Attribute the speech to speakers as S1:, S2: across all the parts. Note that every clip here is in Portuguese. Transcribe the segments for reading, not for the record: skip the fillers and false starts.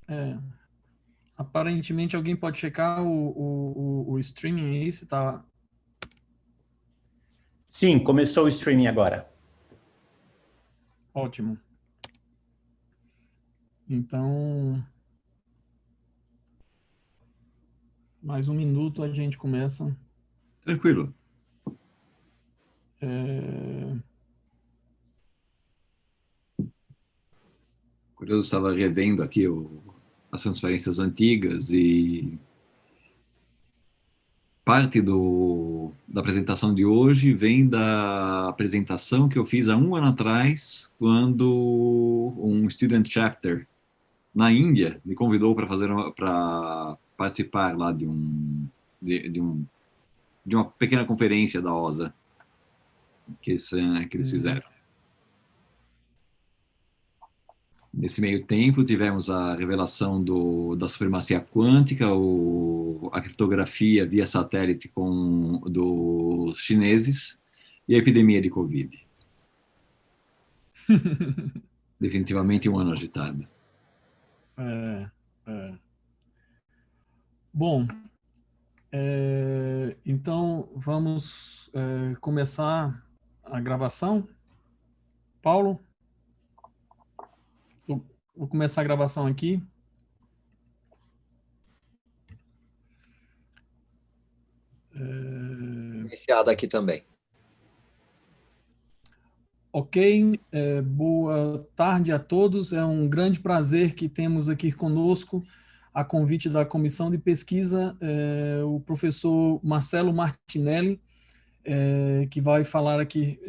S1: É, aparentemente alguém pode checar o streaming aí, se tá
S2: Sim, começou o streaming agora.
S1: ótimo. Então, mais um minuto a gente começa.
S3: Tranquilo.
S1: É,
S3: Curioso, estava revendo aqui as transferências antigas e parte da apresentação de hoje vem da apresentação que eu fiz há um ano atrás, quando um student chapter na Índia me convidou para participar lá de uma pequena conferência da OSA que eles fizeram. Nesse meio tempo, tivemos a revelação da supremacia quântica, a criptografia via satélite dos chineses e a epidemia de Covid. Definitivamente um ano agitado.
S1: é. Bom, então vamos começar a gravação. Paulo, vou começar a gravação aqui.
S4: Iniciado aqui também.
S1: Ok, boa tarde a todos. É um grande prazer que temos aqui conosco, a convite da Comissão de Pesquisa, o professor Marcelo Martinelli, que vai falar aqui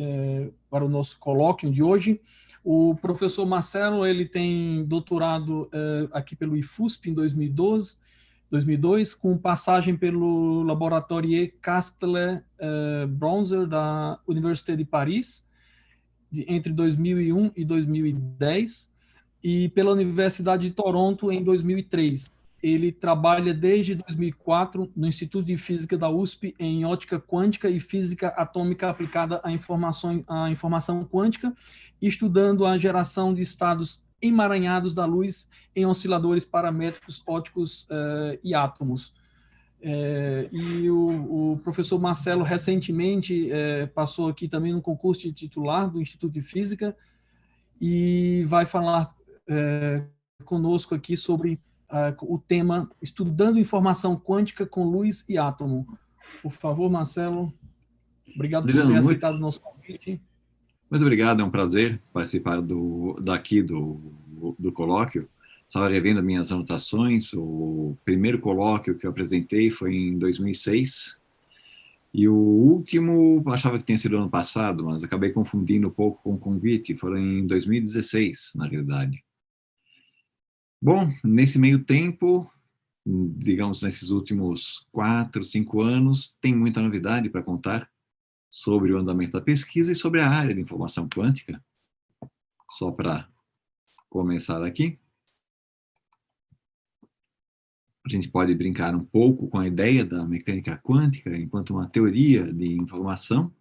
S1: para o nosso colóquio de hoje. O professor Marcelo, ele tem doutorado aqui pelo IFUSP em 2002, com passagem pelo Laboratório Castellet Bronzer da Université de Paris, entre 2001 e 2010, e pela Universidade de Toronto em 2003. Ele trabalha desde 2004 no Instituto de Física da USP em ótica quântica e física atômica aplicada à informação quântica, estudando a geração de estados emaranhados da luz em osciladores paramétricos óticos e átomos. E o professor Marcelo recentemente passou aqui também no concurso de titular do Instituto de Física e vai falar conosco aqui sobre o tema Estudando Informação Quântica com Luz e Átomo. Por favor, Marcelo, obrigado por ter aceitado o nosso convite.
S3: Muito obrigado, é um prazer participar daqui do colóquio. Estava revendo minhas anotações. O primeiro colóquio que eu apresentei foi em 2006 e o último achava que tinha sido ano passado, mas acabei confundindo um pouco com o convite. Foram em 2016, na realidade. Bom, nesse meio tempo, digamos, nesses últimos 4, 5 anos, tem muita novidade para contar sobre o andamento da pesquisa e sobre a área de informação quântica. Só para começar aqui, a gente pode brincar um pouco com a ideia da mecânica quântica enquanto uma teoria de informação.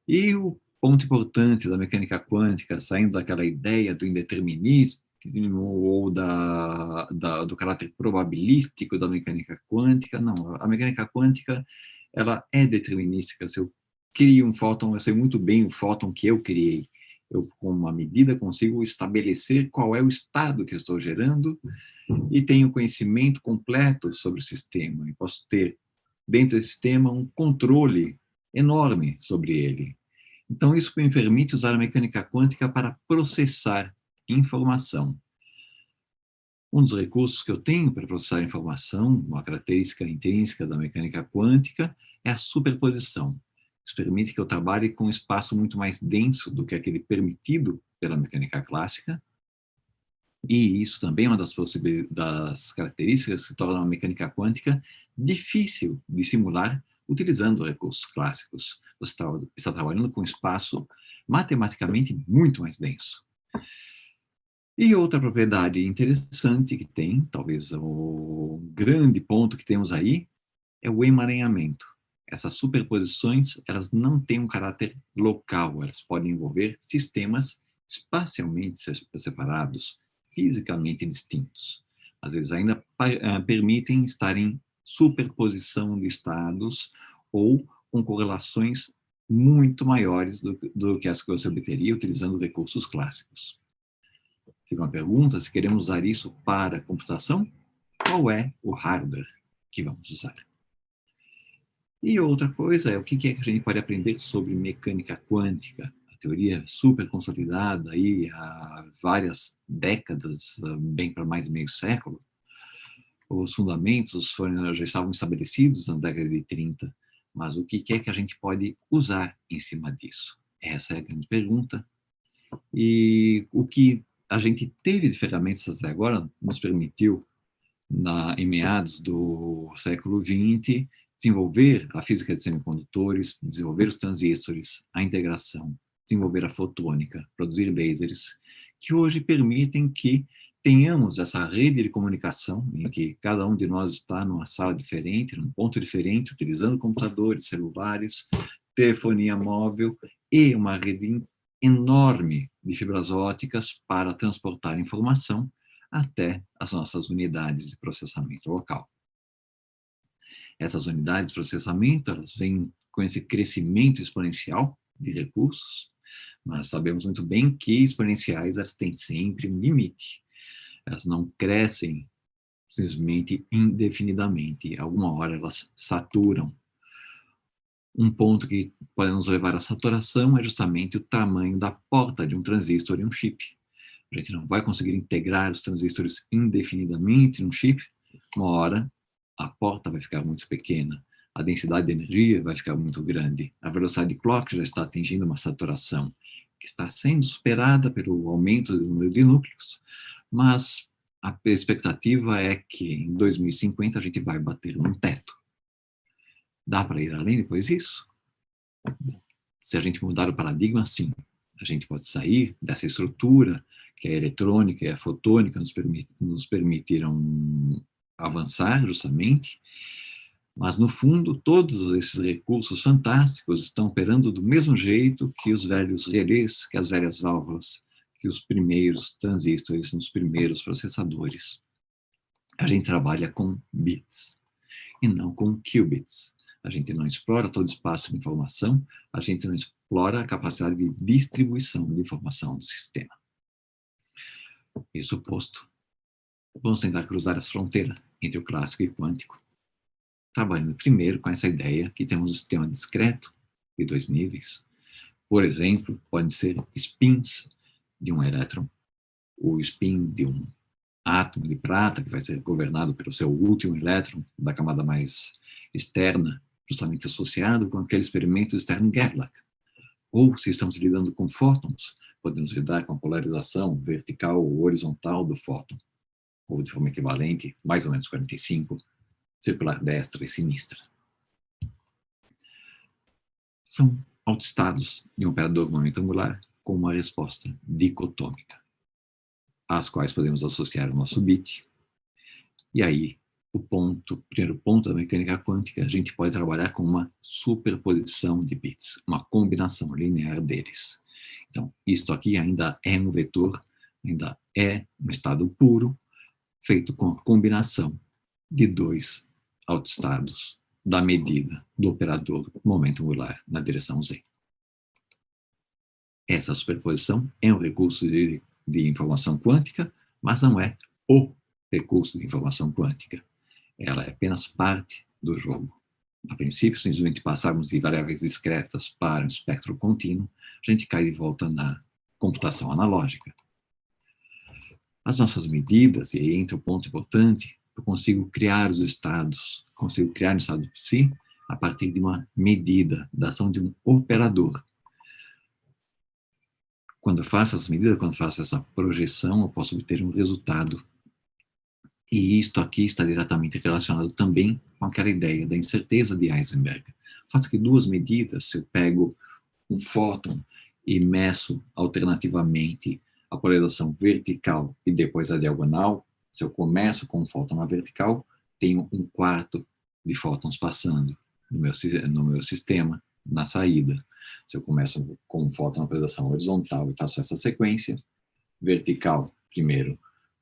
S3: E o ponto importante da mecânica quântica, saindo daquela ideia do indeterminismo ou do caráter probabilístico da mecânica quântica, não, a mecânica quântica ela é determinística. Se eu crio um fóton, eu sei muito bem o fóton que eu criei. Eu, com uma medida, consigo estabelecer qual é o estado que eu estou gerando e tenho conhecimento completo sobre o sistema. E posso ter, dentro desse sistema, um controle enorme sobre ele. Então, isso me permite usar a mecânica quântica para processar informação. Um dos recursos que eu tenho para processar informação, uma característica intrínseca da mecânica quântica, é a superposição. Isso permite que eu trabalhe com um espaço muito mais denso do que aquele permitido pela mecânica clássica, e isso também é uma das características que tornam a mecânica quântica difícil de simular utilizando recursos clássicos. Você está trabalhando com um espaço matematicamente muito mais denso. E outra propriedade interessante que tem, talvez o grande ponto que temos aí, é o emaranhamento. Essas superposições, elas não têm um caráter local, elas podem envolver sistemas espacialmente separados, fisicamente distintos. Às vezes ainda permitem estar em superposição de estados ou com correlações muito maiores do que as que você obteria utilizando recursos clássicos. Fica uma pergunta, se queremos usar isso para computação, qual é o hardware que vamos usar? E outra coisa é o que é que a gente pode aprender sobre mecânica quântica, a teoria super consolidada aí há várias décadas, bem para mais de meio século. Os fundamentos já estavam estabelecidos na década de 30, mas o que é que a gente pode usar em cima disso? Essa é a grande pergunta. E o que a gente teve de ferramentas até agora nos permitiu, em meados do século XX, desenvolver a física de semicondutores, desenvolver os transistores, a integração, desenvolver a fotônica, produzir lasers, que hoje permitem que tenhamos essa rede de comunicação em que cada um de nós está numa sala diferente, num ponto diferente, utilizando computadores, celulares, telefonia móvel e uma rede enorme de fibras ópticas para transportar informação até as nossas unidades de processamento local. Essas unidades de processamento, elas vêm com esse crescimento exponencial de recursos, mas sabemos muito bem que exponenciais, elas têm sempre um limite. Elas não crescem simplesmente indefinidamente. Alguma hora elas saturam. Um ponto que pode nos levar à saturação é justamente o tamanho da porta de um transistor em um chip. A gente não vai conseguir integrar os transistores indefinidamente num chip. Uma hora, a porta vai ficar muito pequena, a densidade de energia vai ficar muito grande, a velocidade de clock já está atingindo uma saturação, que está sendo superada pelo aumento do número de núcleos, mas a expectativa é que em 2050 a gente vai bater num teto. Dá para ir além depois disso? Se a gente mudar o paradigma, sim. A gente pode sair dessa estrutura que a eletrônica e a fotônica nos permitiram avançar justamente, mas no fundo todos esses recursos fantásticos estão operando do mesmo jeito que os velhos relés, que as velhas válvulas, que os primeiros transistores nos primeiros processadores. A gente trabalha com bits e não com qubits. A gente não explora todo o espaço de informação, a gente não explora a capacidade de distribuição de informação do sistema. Isso posto, vamos tentar cruzar as fronteiras entre o clássico e o quântico, trabalhando primeiro com essa ideia que temos um sistema discreto de 2 níveis. Por exemplo, podem ser spins de um elétron, o spin de um átomo de prata, que vai ser governado pelo seu último elétron da camada mais externa, justamente associado com aquele experimento Stern-Gerlach. Ou, se estamos lidando com fótons, podemos lidar com a polarização vertical ou horizontal do fóton, ou de forma equivalente, mais ou menos 45, circular destra e sinistra. São autoestados de um operador momento angular com uma resposta dicotômica, às quais podemos associar o nosso bit. E aí, o primeiro ponto da mecânica quântica, a gente pode trabalhar com uma superposição de bits, uma combinação linear deles. Então, isto aqui ainda é um vetor, ainda é um estado puro, feito com a combinação de 2 autoestados da medida do operador momento angular na direção z. Essa superposição é um recurso de informação quântica, mas não é o recurso de informação quântica. Ela é apenas parte do jogo. A princípio, simplesmente passarmos de variáveis discretas para um espectro contínuo, a gente cai de volta na computação analógica. As nossas medidas, e aí entra o ponto importante, eu consigo criar os estados, consigo criar um estado psi a partir de uma medida da ação de um operador. Quando eu faço essa medida, quando eu faço essa projeção, eu posso obter um resultado. E isto aqui está diretamente relacionado também com aquela ideia da incerteza de Heisenberg. O fato que 2 medidas, se eu pego um fóton e meço alternativamente a polarização vertical e depois a diagonal, se eu começo com um fóton na vertical, tenho 1/4 de fótons passando no meu sistema, na saída. Se eu começo com um fóton na polarização horizontal e faço essa sequência, vertical primeiro,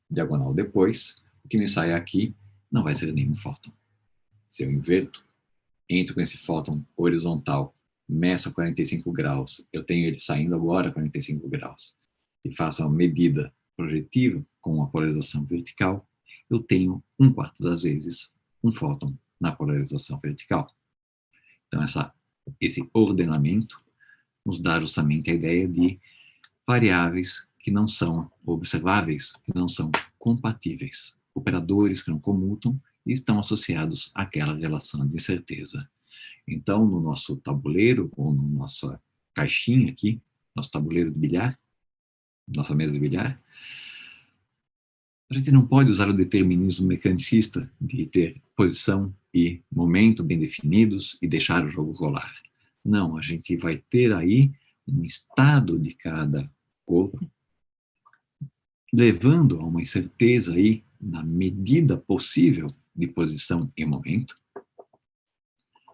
S3: diagonal depois, o que me sai aqui não vai ser nenhum fóton. Se eu inverto, entro com esse fóton horizontal, meço a 45 graus, eu tenho ele saindo agora a 45 graus, e faço uma medida projetiva com uma polarização vertical, eu tenho 1/4 das vezes um fóton na polarização vertical. Então, esse ordenamento nos dá justamente a ideia de variáveis que não são observáveis, que não são compatíveis, operadores que não comutam e estão associados àquela relação de incerteza. Então, no nosso tabuleiro, ou na nossa caixinha aqui, nosso tabuleiro de bilhar, nossa mesa de bilhar, a gente não pode usar o determinismo mecanicista de ter posição e momento bem definidos e deixar o jogo rolar. Não, a gente vai ter aí um estado de cada corpo, levando a uma incerteza aí na medida possível de posição e momento.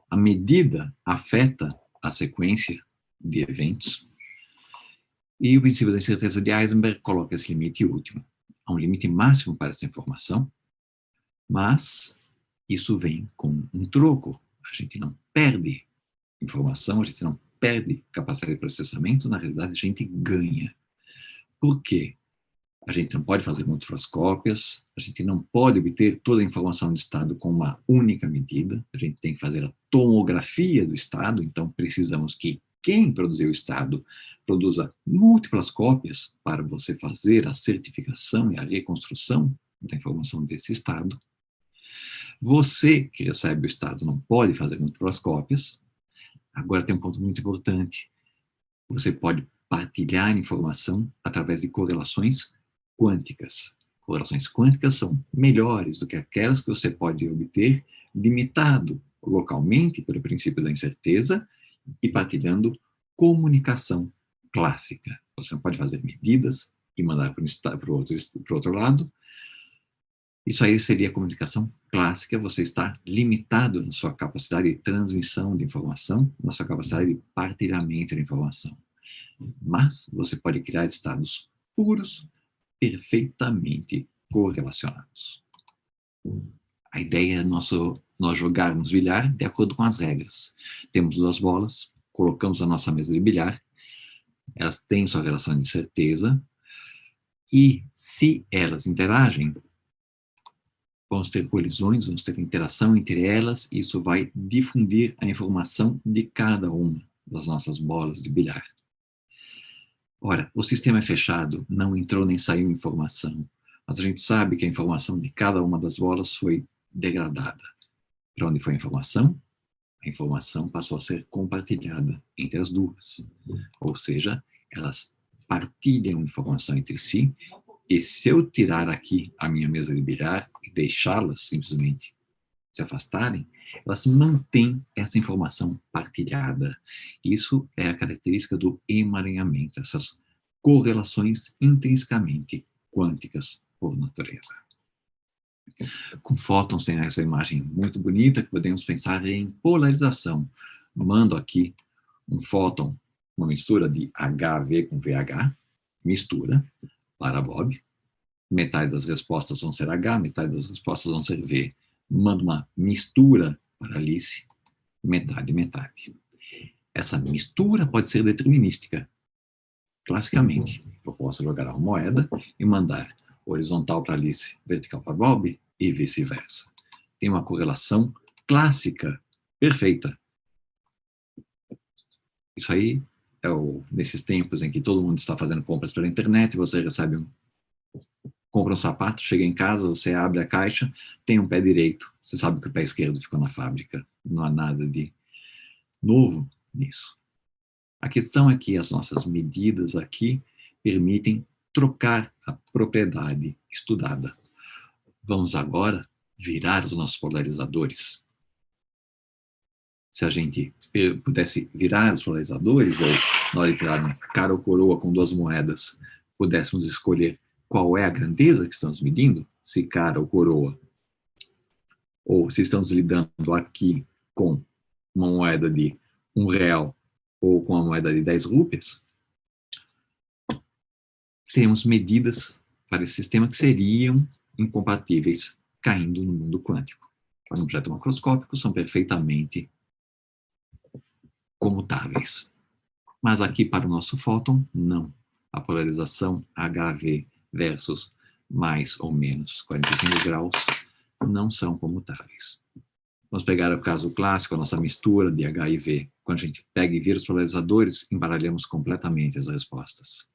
S3: A medida afeta a sequência de eventos. E o princípio da incerteza de Heisenberg coloca esse limite último. Há um limite máximo para essa informação, mas isso vem com um troco. A gente não perde informação, a gente não perde capacidade de processamento, na realidade a gente ganha. Por quê? A gente não pode fazer múltiplas cópias, a gente não pode obter toda a informação de estado com uma única medida, a gente tem que fazer a tomografia do estado, então precisamos que quem produziu o estado produza múltiplas cópias para você fazer a certificação e a reconstrução da informação desse estado. Você que recebe o estado não pode fazer múltiplas cópias. Agora tem um ponto muito importante. Você pode partilhar informação através de correlações quânticas. Correlações quânticas são melhores do que aquelas que você pode obter limitado localmente pelo princípio da incerteza e partilhando comunicação clássica. Você não pode fazer medidas e mandar para o outro lado. Isso aí seria comunicação clássica, você está limitado na sua capacidade de transmissão de informação, na sua capacidade de partilhamento de informação. Mas você pode criar estados puros, perfeitamente correlacionados. A ideia é nós jogarmos bilhar de acordo com as regras. Temos 2 bolas, colocamos a nossa mesa de bilhar, elas têm sua relação de incerteza, e se elas interagem, vamos ter colisões, vamos ter interação entre elas, e isso vai difundir a informação de cada uma das nossas bolas de bilhar. Ora, o sistema é fechado, não entrou nem saiu informação, mas a gente sabe que a informação de cada uma das bolas foi degradada. Para onde foi a informação? A informação passou a ser compartilhada entre as duas. Ou seja, elas partilham informação entre si, e se eu tirar aqui a minha mesa de bilhar e deixá-las simplesmente se afastarem, elas mantêm essa informação partilhada. Isso é a característica do emaranhamento, essas correlações intrinsecamente quânticas por natureza. Com fótons tem essa imagem muito bonita, que podemos pensar em polarização. Mando aqui um fóton, uma mistura de HV com VH, mistura, para Bob. Metade das respostas vão ser H, metade das respostas vão ser V. Mando uma mistura para Alice, metade, metade. Essa mistura pode ser determinística. Classicamente, eu posso jogar uma moeda e mandar horizontal para Alice, vertical para Bob e vice-versa. Tem uma correlação clássica, perfeita. Isso aí é nesses tempos em que todo mundo está fazendo compras pela internet, você compra um sapato, chega em casa, você abre a caixa, tem um pé direito, você sabe que o pé esquerdo ficou na fábrica. Não há nada de novo nisso. A questão é que as nossas medidas aqui permitem trocar a propriedade estudada. Vamos agora virar os nossos polarizadores. Se a gente pudesse virar os polarizadores, ou na hora de tirar um cara ou coroa com 2 moedas, pudéssemos escolher qual é a grandeza que estamos medindo, se cara ou coroa, ou se estamos lidando aqui com uma moeda de R$1 ou com uma moeda de 10 rúpias, teremos medidas para esse sistema que seriam incompatíveis caindo no mundo quântico. Para um objeto macroscópico, são perfeitamente comutáveis. Mas aqui, para o nosso fóton, não. A polarização HV versus mais ou menos 45 graus não são comutáveis. Vamos pegar o caso clássico, a nossa mistura de H e V. Quando a gente pega e vira os polarizadores, embaralhamos completamente as respostas.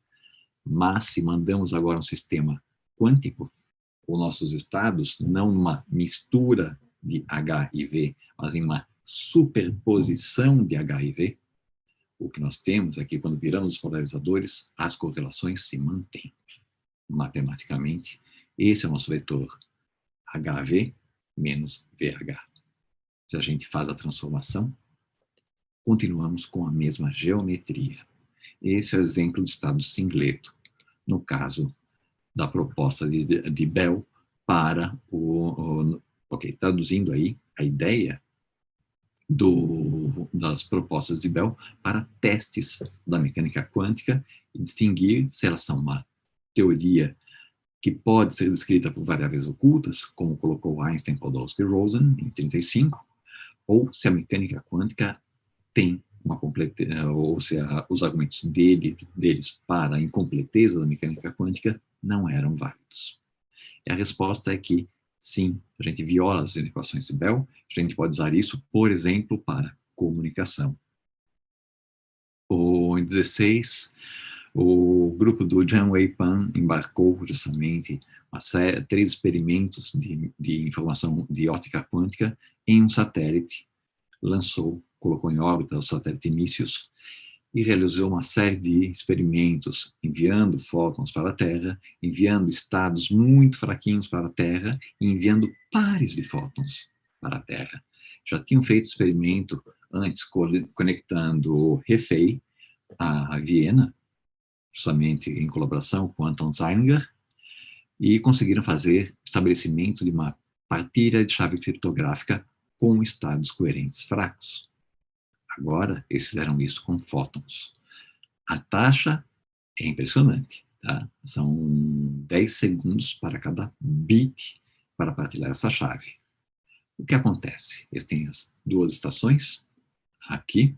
S3: Mas, se mandamos agora um sistema quântico, os nossos estados, não numa mistura de H e V, mas em uma superposição de H e V, o que nós temos é que, quando viramos os polarizadores, as correlações se mantêm matematicamente. Esse é o nosso vetor HV menos VH. Se a gente faz a transformação, continuamos com a mesma geometria. Esse é o exemplo de estado singleto, no caso da proposta de Bell para traduzindo aí a ideia das propostas de Bell para testes da mecânica quântica e distinguir se elas são uma teoria que pode ser descrita por variáveis ocultas, como colocou Einstein, Podolsky e Rosen em 1935, ou se a mecânica quântica tem uma completeza, ou se os argumentos deles para a incompleteza da mecânica quântica não eram válidos. E a resposta é que, sim, a gente viola as equações de Bell, a gente pode usar isso, por exemplo, para comunicação. Em 16, o grupo do Jianwei Pan embarcou justamente 3 experimentos de informação de ótica quântica em um satélite, colocou em órbita o satélite Nícios e realizou uma série de experimentos, enviando fótons para a Terra, enviando estados muito fraquinhos para a Terra e enviando pares de fótons para a Terra. Já tinham feito experimento antes conectando Hefei a Viena, justamente em colaboração com Anton Zeilinger, e conseguiram fazer estabelecimento de uma partilha de chave criptográfica com estados coerentes fracos. Agora, eles fizeram isso com fótons. A taxa é impressionante, tá? São 10 segundos para cada bit para partilhar essa chave. O que acontece? Eles têm as 2 estações aqui,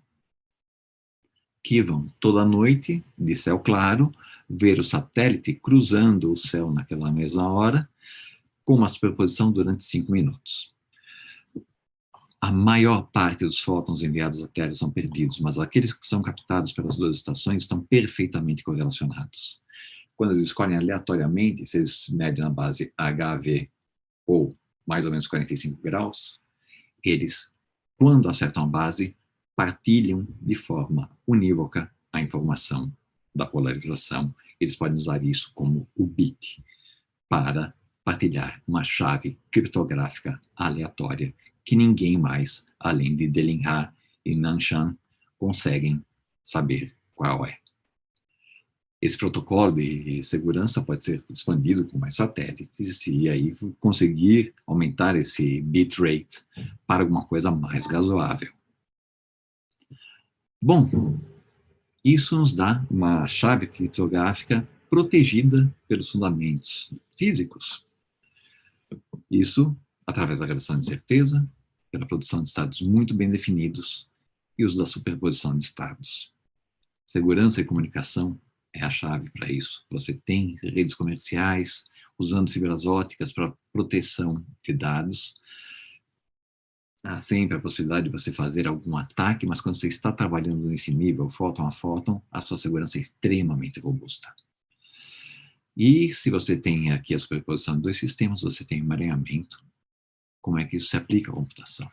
S3: que vão toda noite, de céu claro, ver o satélite cruzando o céu naquela mesma hora, com uma superposição durante 5 minutos. A maior parte dos fótons enviados à Terra são perdidos, mas aqueles que são captados pelas 2 estações estão perfeitamente correlacionados. Quando eles escolhem aleatoriamente, se eles medem na base HV ou mais ou menos 45 graus, eles, quando acertam a base, partilham de forma unívoca a informação da polarização. Eles podem usar isso como o bit para partilhar uma chave criptográfica aleatória que ninguém mais, além de Deligne e Nanshan, conseguem saber qual é. Esse protocolo de segurança pode ser expandido com mais satélites e aí conseguir aumentar esse bitrate para alguma coisa mais razoável. Bom, isso nos dá uma chave criptográfica protegida pelos fundamentos físicos. Isso através da redação de certeza, pela produção de estados muito bem definidos e uso da superposição de estados. Segurança e comunicação é a chave para isso. Você tem redes comerciais usando fibras ópticas para proteção de dados. Há sempre a possibilidade de você fazer algum ataque, mas quando você está trabalhando nesse nível, fóton a fóton, a sua segurança é extremamente robusta. E se você tem aqui a superposição de 2 sistemas, você tem emaranhamento. Como é que isso se aplica à computação?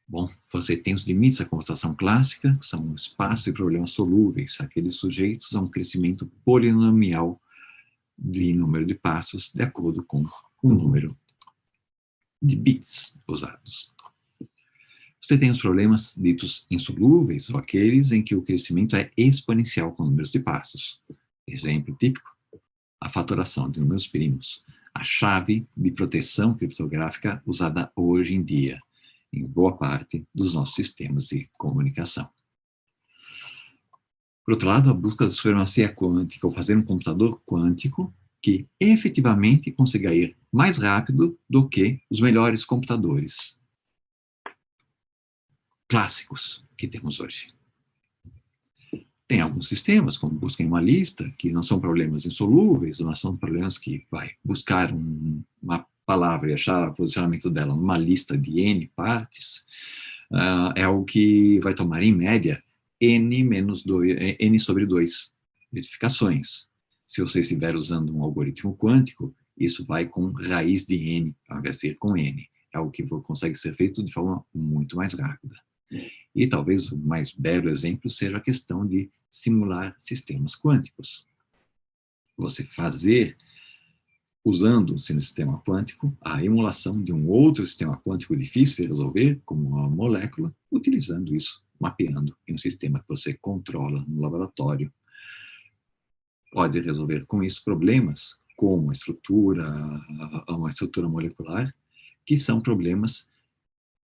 S3: Bom, você tem os limites da computação clássica, que são o espaço e problemas solúveis, aqueles sujeitos a um crescimento polinomial de número de passos de acordo com o número de bits usados. Você tem os problemas ditos insolúveis, ou aqueles em que o crescimento é exponencial com números de passos. Exemplo típico, a fatoração de números primos, a chave de proteção criptográfica usada hoje em dia, em boa parte dos nossos sistemas de comunicação. Por outro lado, a busca da supremacia quântica, ou fazer um computador quântico, que efetivamente consiga ir mais rápido do que os melhores computadores clássicos que temos hoje. Tem alguns sistemas, como busca em uma lista, que não são problemas insolúveis, mas são problemas que vai buscar uma palavra e achar o posicionamento dela numa lista de N partes, é algo que vai tomar, em média, N sobre 2 verificações. Se você estiver usando um algoritmo quântico, isso vai com raiz de N, ao invés de ir com N. É algo que consegue ser feito de forma muito mais rápida. E talvez o mais belo exemplo seja a questão de simular sistemas quânticos. Você fazer, usando-se no sistema quântico, a emulação de um outro sistema quântico difícil de resolver, como uma molécula, utilizando isso, mapeando em um sistema que você controla no laboratório. Pode resolver com isso problemas como uma estrutura molecular, que são problemas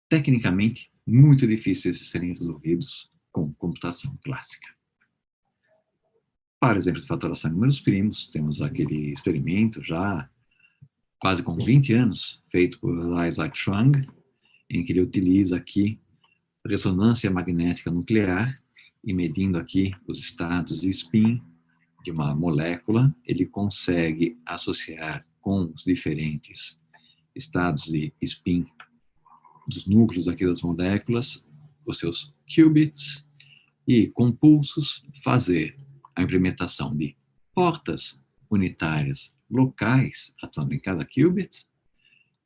S3: tecnicamente muito difíceis de serem resolvidos com computação clássica. Para exemplo de fatoração em números primos, temos aquele experimento já quase com 20 anos, feito por Isaac Schwang, em que ele utiliza aqui ressonância magnética nuclear e medindo aqui os estados de spin de uma molécula, ele consegue associar com os diferentes estados de spin dos núcleos aqui das moléculas, os seus qubits, e com pulsos fazer a implementação de portas unitárias locais atuando em cada qubit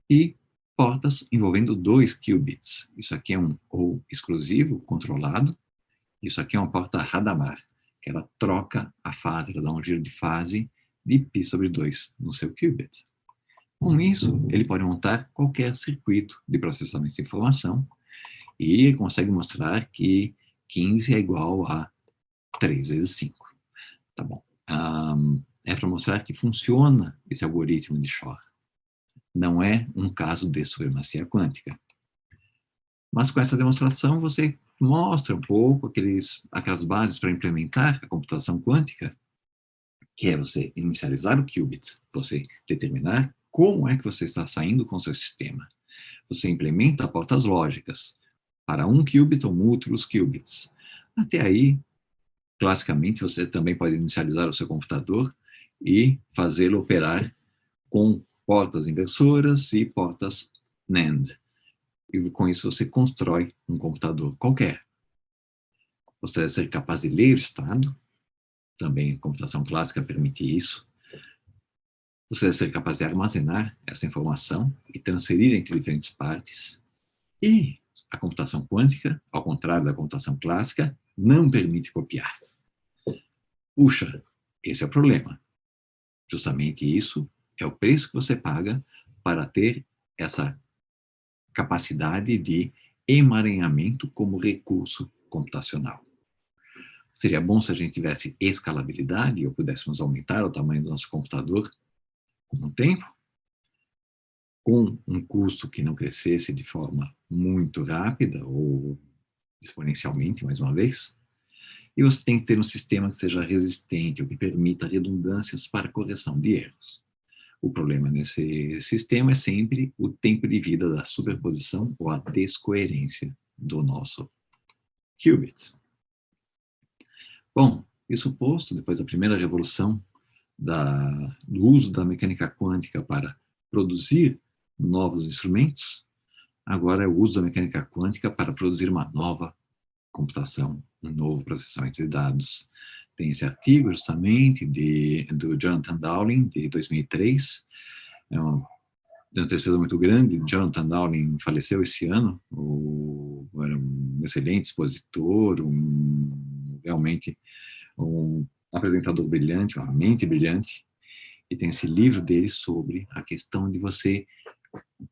S3: e portas envolvendo 2 qubits. Isso aqui é um ou exclusivo, controlado. Isso aqui é uma porta Hadamard, que ela troca a fase, ela dá um giro de fase de π sobre 2 no seu qubit. Com isso, ele pode montar qualquer circuito de processamento de informação e consegue mostrar que 15 é igual a 3 vezes 5. Tá bom. É para mostrar que funciona esse algoritmo de Shor. Não é um caso de supremacia quântica. Mas com essa demonstração você mostra um pouco aquelas bases para implementar a computação quântica, que é você inicializar o qubit, você determinar como é que você está saindo com o seu sistema. Você implementa portas lógicas para um qubit ou múltiplos qubits. Até aí, classicamente, você também pode inicializar o seu computador e fazê-lo operar com portas inversoras e portas NAND. E com isso você constrói um computador qualquer. Você deve ser capaz de ler o estado, também a computação clássica permite isso. Você deve ser capaz de armazenar essa informação e transferir entre diferentes partes. E a computação quântica, ao contrário da computação clássica, não permite copiar. Puxa, esse é o problema. Justamente isso é o preço que você paga para ter essa capacidade de emaranhamento como recurso computacional. Seria bom se a gente tivesse escalabilidade ou pudéssemos aumentar o tamanho do nosso computador com o tempo, com um custo que não crescesse de forma muito rápida ou exponencialmente, mais uma vez. E você tem que ter um sistema que seja resistente, ou que permita redundâncias para correção de erros. O problema nesse sistema é sempre o tempo de vida da superposição ou a descoerência do nosso qubit. Bom, isso posto, depois da primeira revolução do uso da mecânica quântica para produzir novos instrumentos, agora é o uso da mecânica quântica para produzir uma nova computação, um novo processamento de dados. Tem esse artigo, justamente, do Jonathan Dowling, de 2003. É uma tristeza muito grande. Jonathan Dowling faleceu esse ano. Era um excelente expositor, realmente um apresentador brilhante, uma mente brilhante. E tem esse livro dele sobre a questão de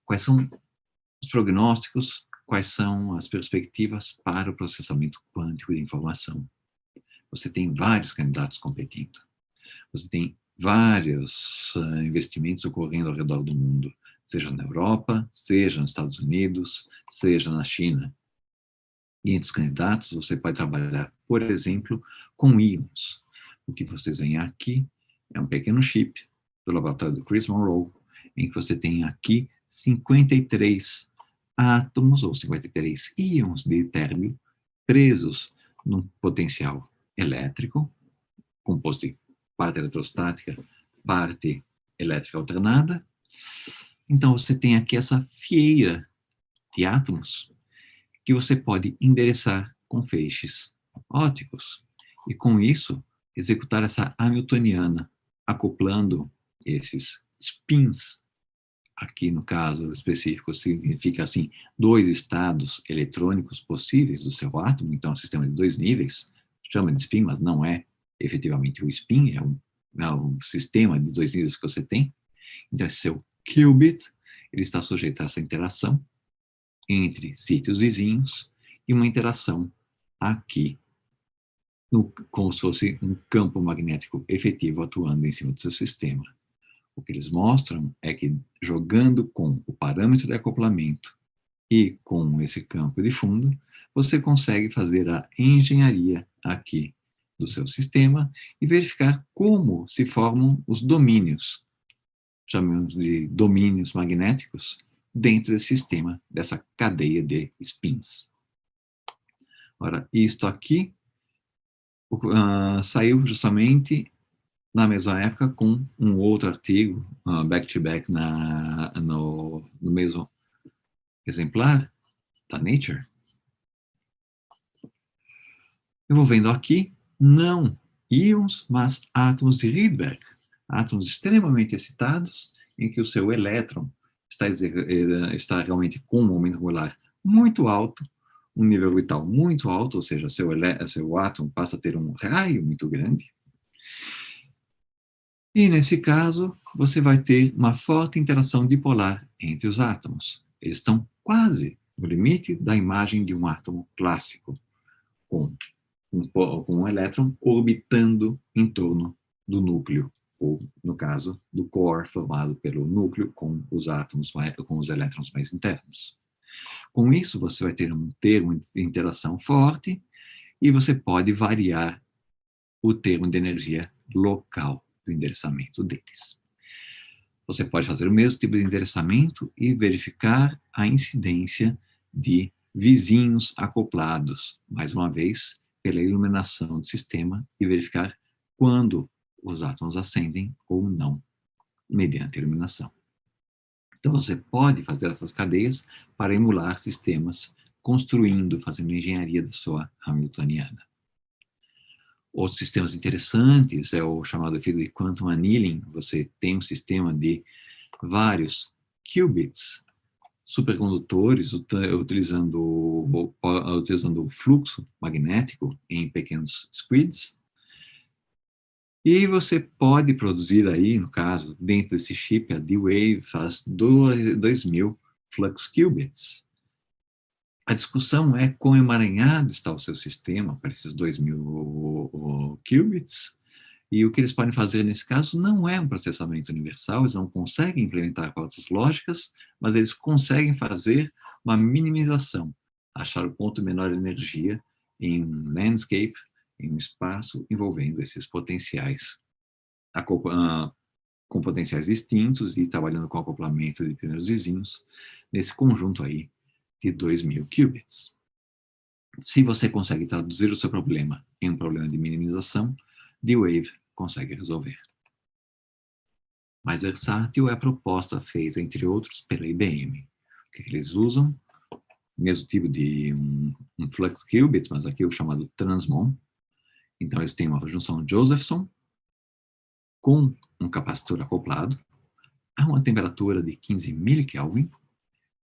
S3: quais são os prognósticos, quais são as perspectivas para o processamento quântico de informação. Você tem vários candidatos competindo. Você tem vários investimentos ocorrendo ao redor do mundo, seja na Europa, seja nos Estados Unidos, seja na China. E entre os candidatos, você pode trabalhar, por exemplo, com íons. O que vocês veem aqui é um pequeno chip do laboratório do Chris Monroe, em que você tem aqui 53 átomos ou 53 íons de térmio presos num potencial elétrico, composto de parte eletrostática, parte elétrica alternada. Então, você tem aqui essa fieira de átomos que você pode endereçar com feixes ópticos. E, com isso, executar essa hamiltoniana, acoplando esses spins. Aqui, no caso específico, significa, assim, 2 estados eletrônicos possíveis do seu átomo. Então, é um sistema de 2 níveis, chama de spin, mas não é efetivamente o spin, é um sistema de 2 níveis que você tem. Então, esse seu qubit, ele está sujeito a essa interação entre sítios vizinhos e uma interação aqui, como se fosse um campo magnético efetivo atuando em cima do seu sistema. O que eles mostram é que, jogando com o parâmetro de acoplamento e com esse campo de fundo, você consegue fazer a engenharia aqui do seu sistema e verificar como se formam os domínios, chamamos de domínios magnéticos, dentro desse sistema, dessa cadeia de spins. Ora, isto aqui saiu justamente na mesma época com um outro artigo, back-to-back no mesmo exemplar, da Nature. Eu vou vendo aqui, não íons, mas átomos de Rydberg, átomos extremamente excitados, em que o seu elétron está realmente com um momento angular muito alto, um nível orbital muito alto, ou seja, seu átomo passa a ter um raio muito grande. E, nesse caso, você vai ter uma forte interação dipolar entre os átomos. Eles estão quase no limite da imagem de um átomo clássico, com um elétron orbitando em torno do núcleo, ou, no caso, do core, formado pelo núcleo com os átomos, com os elétrons mais internos. Com isso, você vai ter um termo de interação forte e você pode variar o termo de energia local do endereçamento deles. Você pode fazer o mesmo tipo de endereçamento e verificar a incidência de vizinhos acoplados, mais uma vez, pela iluminação do sistema, e verificar quando os átomos acendem ou não, mediante a iluminação. Então, você pode fazer essas cadeias para emular sistemas, fazendo engenharia da sua hamiltoniana. Outros sistemas interessantes é o chamado efeito de quantum annealing. Você tem um sistema de vários qubits supercondutores utilizando o fluxo magnético em pequenos squids. E você pode produzir aí, no caso, dentro desse chip, a D-Wave faz 2.000 flux qubits. A discussão é quão emaranhado está o seu sistema para esses 2.000 qubits, e o que eles podem fazer nesse caso não é um processamento universal, eles não conseguem implementar pautas lógicas, mas eles conseguem fazer uma minimização, achar o ponto menor de energia em um landscape, em um espaço envolvendo esses potenciais, com potenciais distintos e trabalhando com acoplamento de primeiros vizinhos, nesse conjunto aí de 2.000 qubits. Se você consegue traduzir o seu problema em um problema de minimização, D-Wave consegue resolver. Mais versátil é a proposta feita, entre outros, pela IBM. O que eles usam? O mesmo tipo de um flux qubit, mas aqui é o chamado transmon. Então, eles têm uma junção Josephson com um capacitor acoplado a uma temperatura de 15 millikelvin.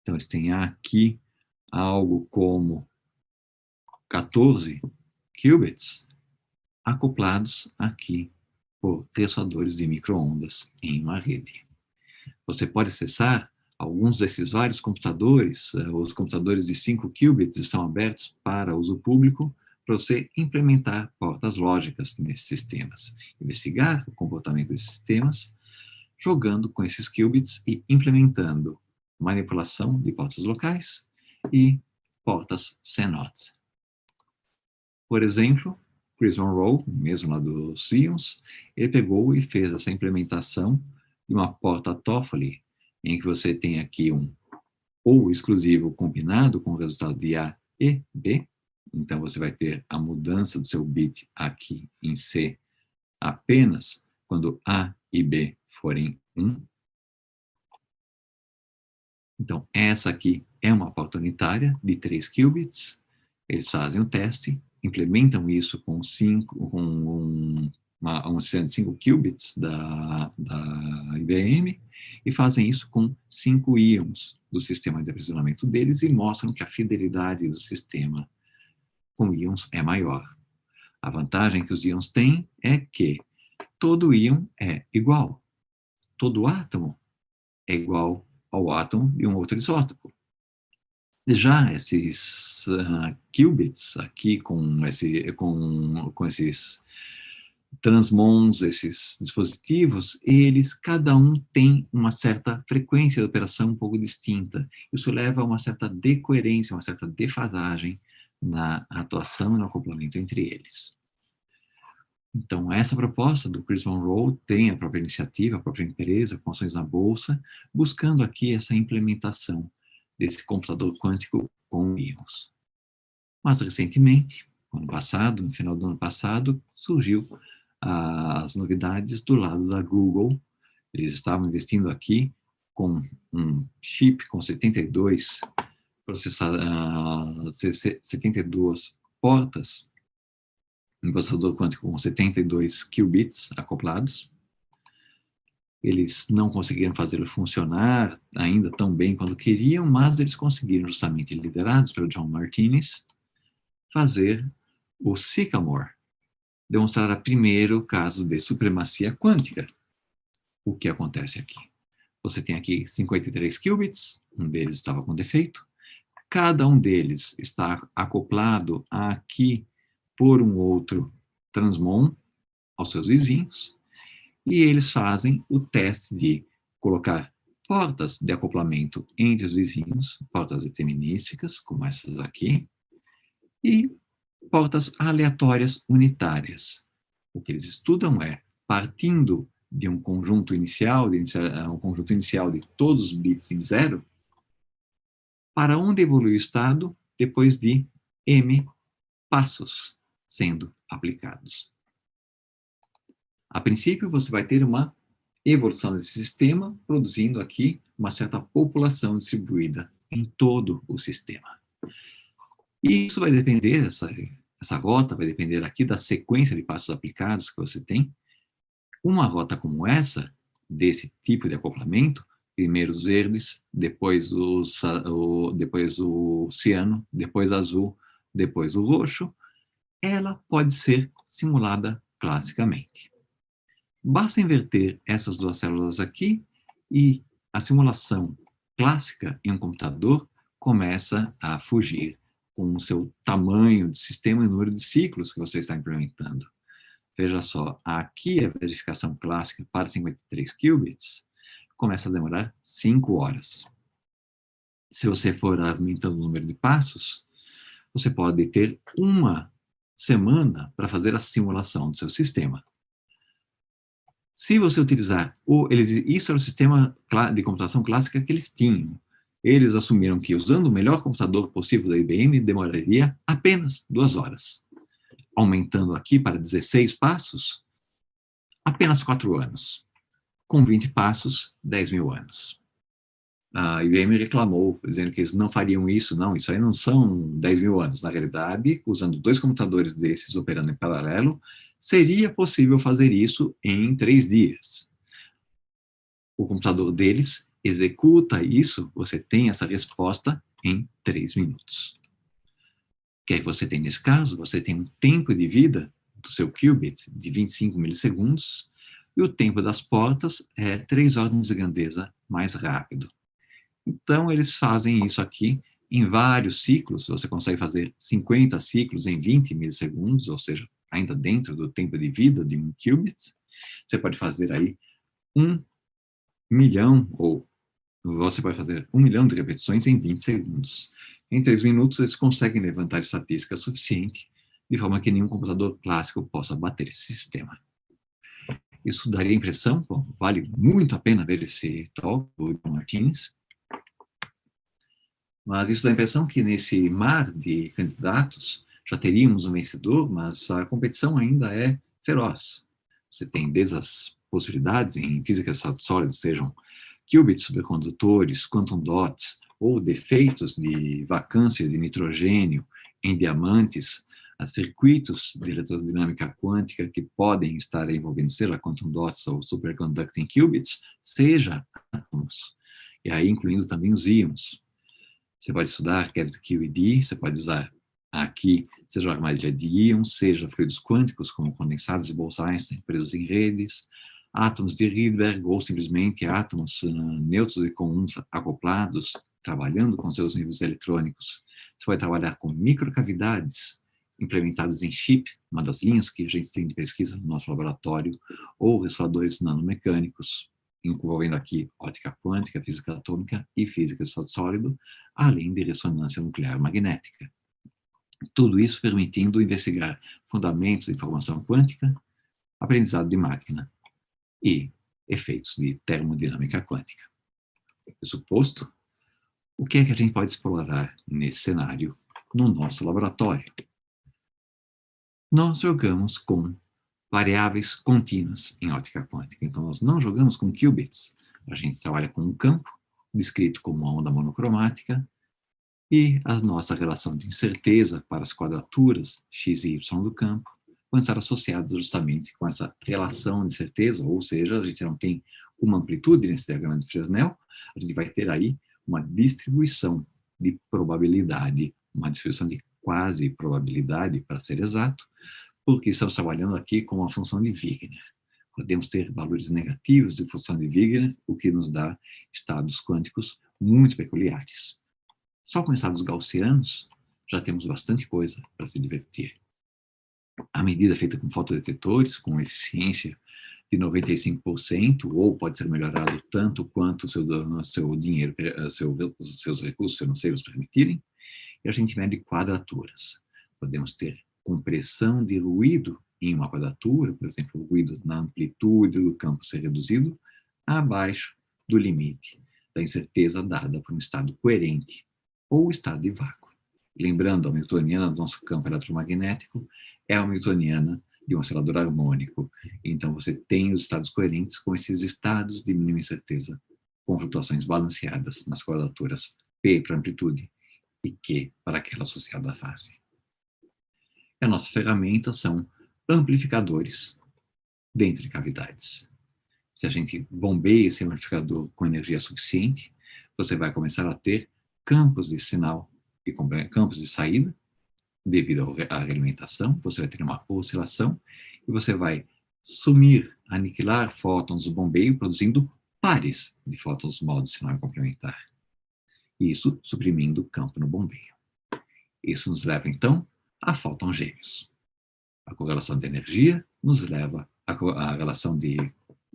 S3: Então, eles têm aqui algo como 14 qubits acoplados aqui por transformadores de micro-ondas em uma rede. Você pode acessar alguns desses vários computadores. Os computadores de 5 qubits estão abertos para uso público para você implementar portas lógicas nesses sistemas, investigar o comportamento desses sistemas, jogando com esses qubits e implementando manipulação de portas locais e portas CNOT. Por exemplo, Chris Monroe, mesmo lá dos íons, ele pegou e fez essa implementação de uma porta Toffoli, em que você tem aqui um ou exclusivo combinado com o resultado de A e B, então você vai ter a mudança do seu bit aqui em C apenas quando A e B forem 1. Então, essa aqui é uma porta unitária de 3 qubits. Eles fazem o teste, implementam isso com um sistema de 5 qubits da IBM e fazem isso com 5 íons do sistema de aprisionamento deles e mostram que a fidelidade do sistema com íons é maior. A vantagem que os íons têm é que todo íon é igual. Todo átomo é igual ao átomo de um outro isótopo. Já esses qubits aqui com esses transmons, esses dispositivos, eles cada um tem uma certa frequência de operação um pouco distinta. Isso leva a uma certa decoerência, uma certa defasagem na atuação e no acoplamento entre eles. Então, essa proposta do Chris Monroe tem a própria iniciativa, a própria empresa, com ações na bolsa, buscando aqui essa implementação desse computador quântico com íons. Mas, recentemente, ano passado, no final do ano passado, surgiu as novidades do lado da Google. Eles estavam investindo aqui com um chip com 72 portas, um processador quântico com 72 qubits acoplados. Eles não conseguiram fazê-lo funcionar ainda tão bem quanto queriam, mas eles conseguiram, justamente liderados pelo John Martinez, fazer o Sycamore, demonstrar o primeiro caso de supremacia quântica. O que acontece aqui? Você tem aqui 53 qubits, um deles estava com defeito, cada um deles está acoplado aqui por um outro transmon aos seus vizinhos, e eles fazem o teste de colocar portas de acoplamento entre os vizinhos, portas determinísticas, como essas aqui, e portas aleatórias unitárias. O que eles estudam é, partindo de um conjunto inicial de todos os bits em 0, para onde evolui o estado depois de m passos sendo aplicados. A princípio, você vai ter uma evolução desse sistema, produzindo aqui uma certa população distribuída em todo o sistema. E isso vai depender, essa rota vai depender aqui da sequência de passos aplicados que você tem. Uma rota como essa, desse tipo de acoplamento, primeiro os verdes, depois o ciano, depois azul, depois o roxo, ela pode ser simulada classicamente. Basta inverter essas duas células aqui e a simulação clássica em um computador começa a fugir com o seu tamanho de sistema e número de ciclos que você está implementando. Veja só, aqui a verificação clássica para 53 qubits começa a demorar 5 horas. Se você for aumentando o número de passos, você pode ter uma semana para fazer a simulação do seu sistema. Se você utilizar, isso era o sistema de computação clássica que eles tinham. Eles assumiram que, usando o melhor computador possível da IBM, demoraria apenas 2 horas. Aumentando aqui para 16 passos, apenas 4 anos. Com 20 passos, 10.000 anos. A IBM reclamou, dizendo que eles não fariam isso. Não, isso aí não são 10.000 anos. Na realidade, usando 2 computadores desses operando em paralelo, seria possível fazer isso em 3 dias. O computador deles executa isso, você tem essa resposta em 3 minutos. O que é que você tem nesse caso? Você tem um tempo de vida do seu qubit de 25 milissegundos e o tempo das portas é 3 ordens de grandeza mais rápido. Então, eles fazem isso aqui em vários ciclos. Você consegue fazer 50 ciclos em 20 milissegundos, ou seja, ainda dentro do tempo de vida de um qubit. Você pode fazer aí 1 milhão, ou você pode fazer 1 milhão de repetições em 20 segundos. Em 3 minutos, eles conseguem levantar estatística suficiente, de forma que nenhum computador clássico possa bater esse sistema. Isso daria a impressão, bom, vale muito a pena ver esse talk do John Martins, mas isso dá a impressão que nesse mar de candidatos já teríamos um vencedor, mas a competição ainda é feroz. Você tem desde as possibilidades em física de estado sólido, sejam qubits supercondutores, quantum dots, ou defeitos de vacância de nitrogênio em diamantes, a circuitos de eletrodinâmica quântica que podem estar envolvendo seja quantum dots ou superconducting qubits, seja átomos, e aí incluindo também os íons. Você pode estudar cavity QED, você pode usar aqui, seja uma armadilha de íons, seja fluidos quânticos, como condensados de Bose-Einstein, presos em redes, átomos de Rydberg, ou simplesmente átomos neutros e comuns acoplados, trabalhando com seus níveis eletrônicos. Você vai trabalhar com microcavidades implementadas em chip, uma das linhas que a gente tem de pesquisa no nosso laboratório, ou ressoadores nanomecânicos, envolvendo aqui óptica quântica, física atômica e física de estado sólido, além de ressonância nuclear magnética. Tudo isso permitindo investigar fundamentos de informação quântica, aprendizado de máquina e efeitos de termodinâmica quântica. Isso posto, o que é que a gente pode explorar nesse cenário no nosso laboratório? Nós jogamos com variáveis contínuas em óptica quântica. Então, nós não jogamos com qubits. A gente trabalha com um campo, descrito como uma onda monocromática, e a nossa relação de incerteza para as quadraturas x e y do campo vão estar associadas justamente com essa relação de certeza, ou seja, a gente não tem uma amplitude nesse diagrama de Fresnel, a gente vai ter aí uma distribuição de probabilidade, uma distribuição de quase probabilidade, para ser exato, porque estamos trabalhando aqui com uma função de Wigner. Podemos ter valores negativos de função de Wigner, o que nos dá estados quânticos muito peculiares. Só com estados gaussianos, já temos bastante coisa para se divertir. A medida feita com fotodetectores, com eficiência de 95%, ou pode ser melhorado tanto quanto o seu dinheiro, seus recursos financeiros permitirem, e a gente mede quadraturas. Podemos ter compressão de ruído em uma quadratura, por exemplo, o ruído na amplitude do campo ser reduzido abaixo do limite da incerteza dada por um estado coerente ou estado de vácuo. Lembrando, a hamiltoniana do nosso campo eletromagnético é a hamiltoniana de um oscilador harmônico. Então, você tem os estados coerentes com esses estados de mínima incerteza, com flutuações balanceadas nas quadraturas P para amplitude e Q para aquela associada à fase. A nossa ferramenta são amplificadores dentro de cavidades. Se a gente bombeia esse amplificador com energia suficiente, você vai começar a ter campos de sinal e campos de saída, devido à alimentação, você vai ter uma oscilação e você vai aniquilar fótons do bombeio, produzindo pares de fótons modo sinal complementar. Isso suprimindo o campo no bombeio. Isso nos leva, então, a fótons gêmeos. A correlação de energia nos leva a relação de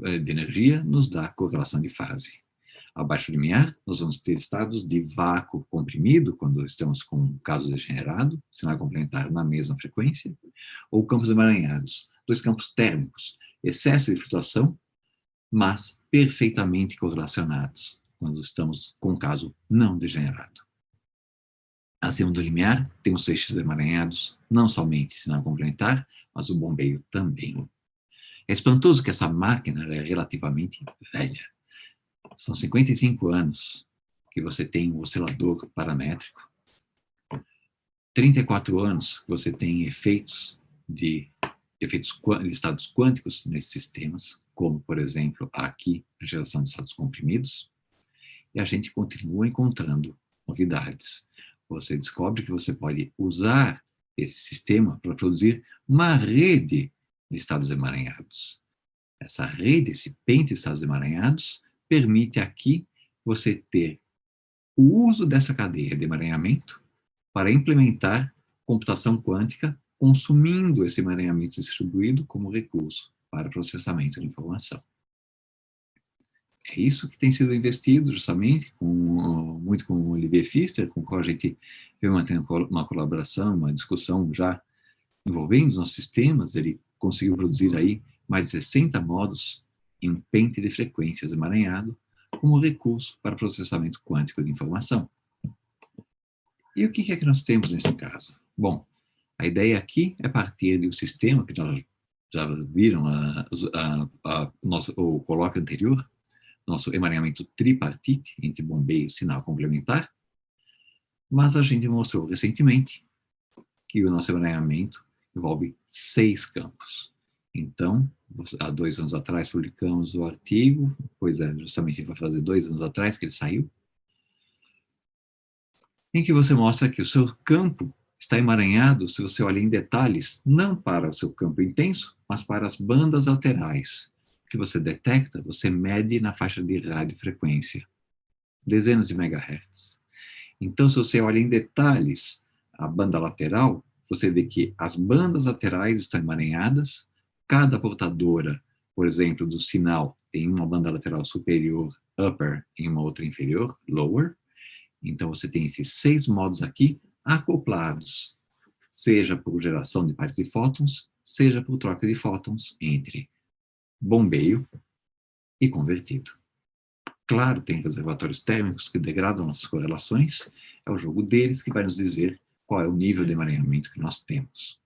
S3: energia nos dá a correlação de fase. Abaixo do limiar, nós vamos ter estados de vácuo comprimido, quando estamos com um caso degenerado, sinal complementar na mesma frequência, ou campos emaranhados, dois campos térmicos, excesso de flutuação, mas perfeitamente correlacionados, quando estamos com um caso não degenerado. Acima do limiar, temos feixes emaranhados, não somente sinal complementar, mas o bombeio também. É espantoso que essa máquina é relativamente velha. São 55 anos que você tem um oscilador paramétrico, 34 anos que você tem efeitos de estados quânticos nesses sistemas, como, por exemplo, aqui, a geração de estados comprimidos, e a gente continua encontrando novidades. Você descobre que você pode usar esse sistema para produzir uma rede de estados emaranhados. Essa rede, esse pente de estados emaranhados, permite aqui você ter o uso dessa cadeia de emaranhamento para implementar computação quântica, consumindo esse emaranhamento distribuído como recurso para processamento de informação. É isso que tem sido investido justamente muito com o Olivier Pfister, com o qual a gente veio mantendo uma colaboração, uma discussão já envolvendo os nossos sistemas. Ele conseguiu produzir aí mais de 60 modos em um pente de frequências emaranhado como recurso para processamento quântico de informação. E o que é que nós temos nesse caso? Bom, a ideia aqui é partir do sistema que nós já viram o colóquio anterior, nosso emaranhamento tripartite entre bombeio e sinal complementar, mas a gente mostrou recentemente que o nosso emaranhamento envolve 6 campos. Então, há 2 anos atrás publicamos o artigo, pois é, justamente vai fazer 2 anos atrás que ele saiu, em que você mostra que o seu campo está emaranhado, se você olha em detalhes, não para o seu campo intenso, mas para as bandas laterais. O que você detecta, você mede na faixa de radiofrequência, dezenas de megahertz. Então, se você olha em detalhes a banda lateral, você vê que as bandas laterais estão emaranhadas, cada portadora, por exemplo, do sinal, tem uma banda lateral superior, upper, e uma outra inferior, lower. Então, você tem esses 6 modos aqui acoplados, seja por geração de partes de fótons, seja por troca de fótons entre bombeio e convertido. Claro, tem reservatórios térmicos que degradam nossas correlações, é o jogo deles que vai nos dizer qual é o nível de emaranhamento que nós temos.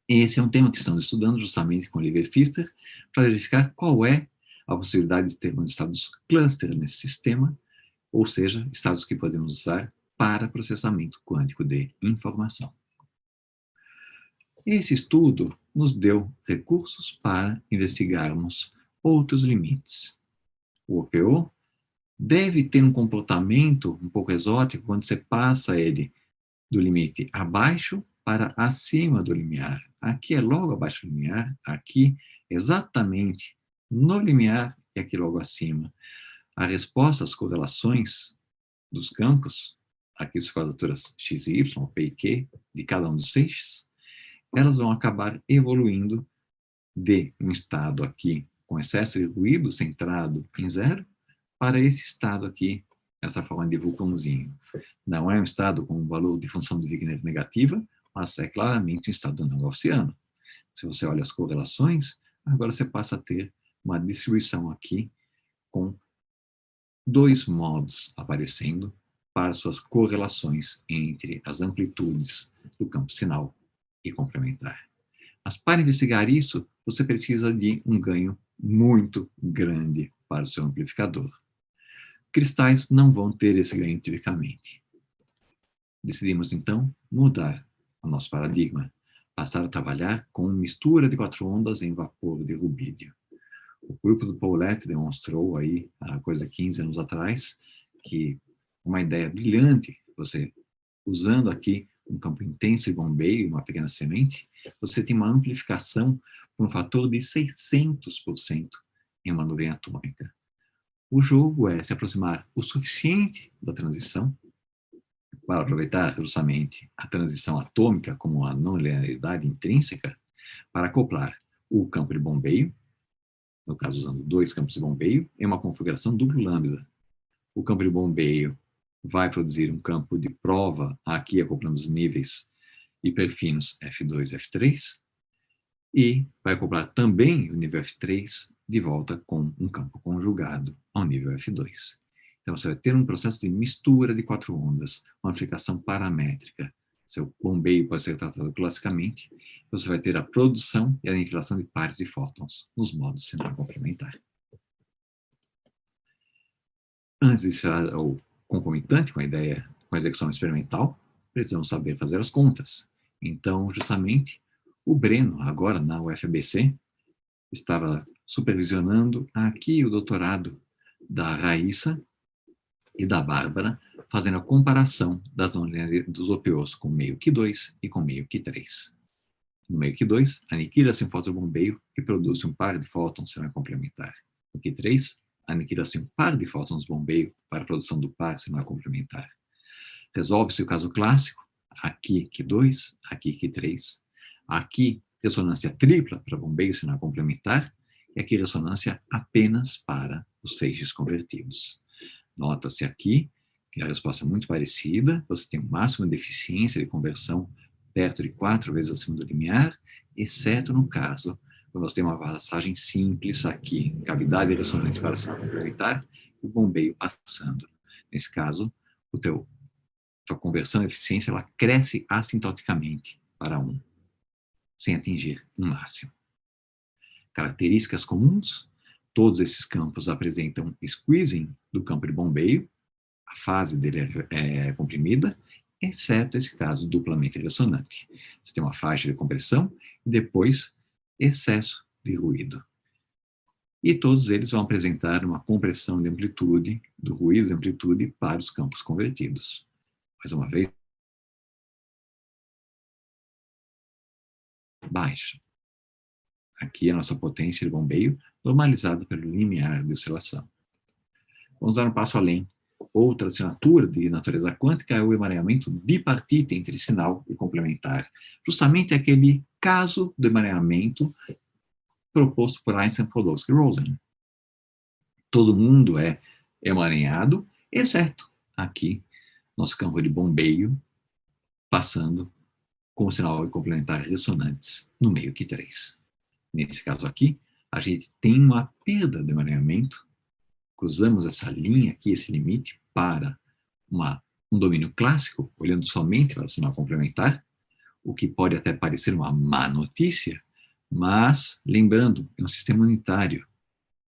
S3: Esse é um tema que estamos estudando justamente com Oliver Pfister, para verificar qual é a possibilidade de termos estados cluster nesse sistema, ou seja, estados que podemos usar para processamento quântico de informação. Esse estudo nos deu recursos para investigarmos outros limites. O OPO deve ter um comportamento um pouco exótico quando você passa ele do limite abaixo para acima do limiar. Aqui é logo abaixo do limiar, aqui exatamente no limiar e aqui logo acima. A resposta às correlações dos campos, aqui as quadraturas x e y, p e q, de cada um dos feixes, elas vão acabar evoluindo de um estado aqui com excesso de ruído centrado em 0 para esse estado aqui, essa forma de vulcãozinho. Não é um estado com um valor de função de Wigner negativa, mas é claramente um estado não gaussiano. Se você olha as correlações, agora você passa a ter uma distribuição aqui com 2 modos aparecendo para suas correlações entre as amplitudes do campo sinal e complementar. Mas para investigar isso, você precisa de um ganho muito grande para o seu amplificador. Cristais não vão ter esse ganho tipicamente. Decidimos, então, mudar o nosso paradigma, passar a trabalhar com mistura de 4 ondas em vapor de rubídio. O grupo do Paulette demonstrou aí, há coisa de 15 anos atrás, que uma ideia brilhante, você usando aqui um campo intenso e bombeio, uma pequena semente, você tem uma amplificação por um fator de 600% em uma nuvem atômica. O jogo é se aproximar o suficiente da transição para aproveitar justamente a transição atômica como a não linearidade intrínseca para acoplar o campo de bombeio, no caso usando 2 campos de bombeio, em uma configuração duplo lambda. O campo de bombeio vai produzir um campo de prova, aqui acoplando os níveis hiperfinos F2 e F3, e vai acoplar também o nível F3 de volta com um campo conjugado ao nível F2. Então, você vai ter um processo de mistura de 4 ondas, uma amplificação paramétrica. Seu bombeio pode ser tratado classicamente, você vai ter a produção e a aniquilação de pares de fótons nos modos sinal complementar. Antes de ser o concomitante com a ideia, com a execução experimental, precisamos saber fazer as contas. Então, justamente, o Breno, agora na UFABC, estava supervisionando aqui o doutorado da Raíssa e da Bárbara, fazendo a comparação dos OPOs com meio Q2 e com meio Q3. No meio Q2, aniquila-se um fóton bombeio e produz um par de fótons semi-complementar. No Q3, aniquila-se um par de fótons bombeio para a produção do par semi-complementar. Resolve-se o caso clássico, aqui Q2, aqui Q3, aqui ressonância tripla para bombeio semi-complementar e aqui ressonância apenas para os feixes convertidos. Nota-se aqui que a resposta é muito parecida, você tem um máximo de eficiência de conversão perto de 4 vezes acima do limiar, exceto no caso Então, você tem uma passagem simples aqui, cavidade ressonante para sinal complementar, e o bombeio passando. Nesse caso, tua conversão e eficiência, ela cresce assintoticamente para 1, sem atingir um máximo. Características comuns: todos esses campos apresentam squeezing do campo de bombeio, a fase dele é comprimida, exceto esse caso duplamente ressonante. Você tem uma faixa de compressão e depois excesso de ruído. E todos eles vão apresentar uma compressão de amplitude, do ruído de amplitude para os campos convertidos. Mais uma vez, baixa. Aqui a nossa potência de bombeio, normalizada pelo limiar de oscilação. Vamos dar um passo além. Outra assinatura de natureza quântica é o emaranhamento bipartite entre sinal e complementar. Justamente aquele caso do emaranhamento proposto por Einstein, Podolsky e Rosen. Todo mundo é emaranhado, exceto aqui, nosso campo de bombeio, passando com o sinal e complementar ressonantes no meio Q3. Nesse caso aqui, a gente tem uma perda de emaranhamento, cruzamos essa linha aqui, esse limite, para um domínio clássico, olhando somente para o sinal complementar, o que pode até parecer uma má notícia, mas, lembrando, é um sistema unitário.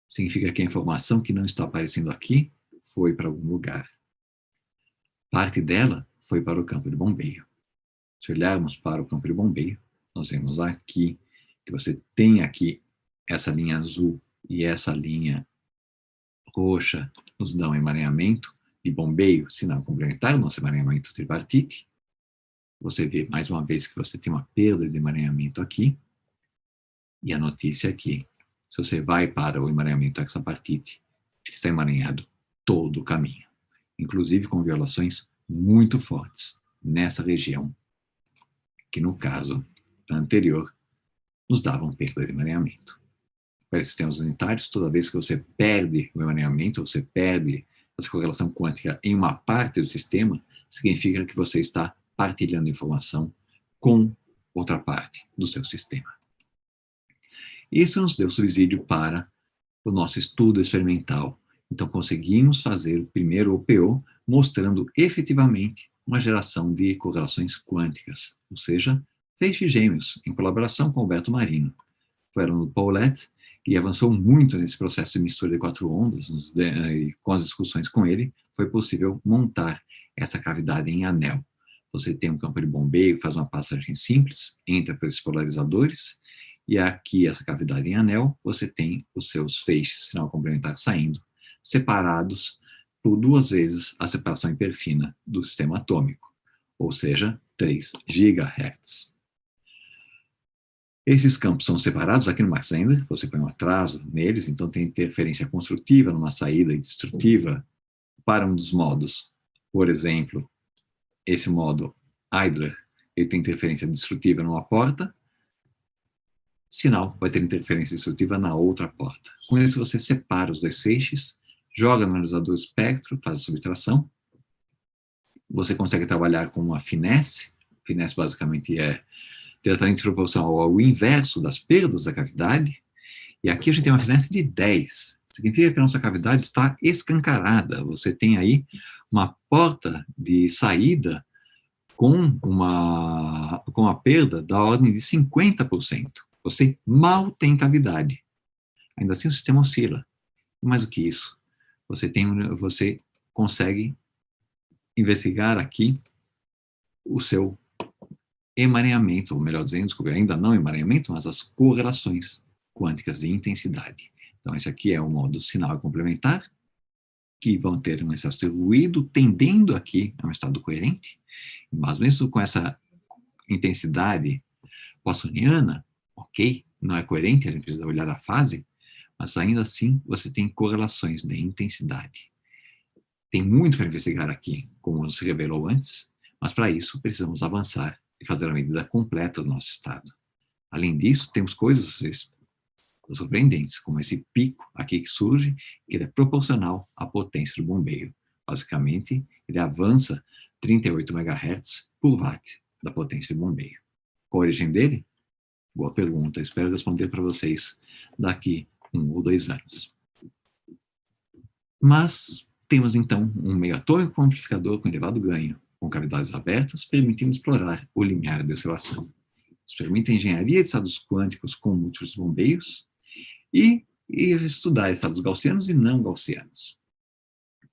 S3: Significa que a informação que não está aparecendo aqui foi para algum lugar. Parte dela foi para o campo de bombeio. Se olharmos para o campo de bombeio, nós vemos aqui que você tem aqui essa linha azul e essa linha roxa nos dão emaranhamento de bombeio, sinal complementar, nosso emaranhamento tripartite. Você vê mais uma vez que você tem uma perda de emaranhamento aqui. E a notícia aqui, se você vai para o emaranhamento hexapartite, ele está emaranhado todo o caminho, inclusive com violações muito fortes nessa região, que no caso anterior nos davam perda de emaranhamento. Para esses sistemas unitários, toda vez que você perde o emaranhamento, você perde essa correlação quântica em uma parte do sistema, significa que você está partilhando informação com outra parte do seu sistema. Isso nos deu subsídio para o nosso estudo experimental. Então, conseguimos fazer o primeiro OPO, mostrando efetivamente uma geração de correlações quânticas, ou seja, feixes gêmeos, em colaboração com Alberto Marino. Foi aluno do Paulette e avançou muito nesse processo de mistura de 4 ondas, e com as discussões com ele, foi possível montar essa cavidade em anel. Você tem um campo de bombeio, faz uma passagem simples, entra por esses polarizadores, e aqui, essa cavidade em anel, você tem os seus feixes sinal complementar saindo, separados por 2 vezes a separação hiperfina do sistema atômico, ou seja, 3 GHz. Esses campos são separados aqui no Mach-Zehnder, você põe um atraso neles, então tem interferência construtiva numa saída e destrutiva para um dos modos. Por exemplo, esse modo Idler, ele tem interferência destrutiva numa porta, sinal vai ter interferência destrutiva na outra porta. Com isso, você separa os 2 feixes, joga no analisador espectro, faz a subtração, você consegue trabalhar com uma finesse. Finesse basicamente é diretamente proporcional ao inverso das perdas da cavidade, e aqui a gente tem uma finesse de 10. Significa que a nossa cavidade está escancarada. Você tem aí uma porta de saída com uma perda da ordem de 50%. Você mal tem cavidade. Ainda assim o sistema oscila. Mais do que isso, você consegue investigar aqui o seu emaranhamento, ou melhor dizendo, desculpa, ainda não emaranhamento, mas as correlações quânticas de intensidade. Então esse aqui é o modo sinal complementar, que vão ter um excesso de ruído, tendendo aqui a um estado coerente, mas mesmo com essa intensidade poissoniana, ok, não é coerente, a gente precisa olhar a fase, mas ainda assim você tem correlações de intensidade. Tem muito para investigar aqui, como se revelou antes, mas para isso precisamos avançar e fazer a medida completa do nosso estado. Além disso, temos coisas surpreendentes, como esse pico aqui que surge, que ele é proporcional à potência do bombeio. Basicamente, ele avança 38 MHz por watt da potência do bombeio. Qual a origem dele? Boa pergunta. Espero responder para vocês daqui 1 ou 2 anos. Mas temos, então, um meio atômico amplificador com elevado ganho, com cavidades abertas, permitindo explorar o limiar de oscilação. Isso permite a engenharia de estados quânticos com múltiplos bombeios e estudar estados gaussianos e não gaussianos.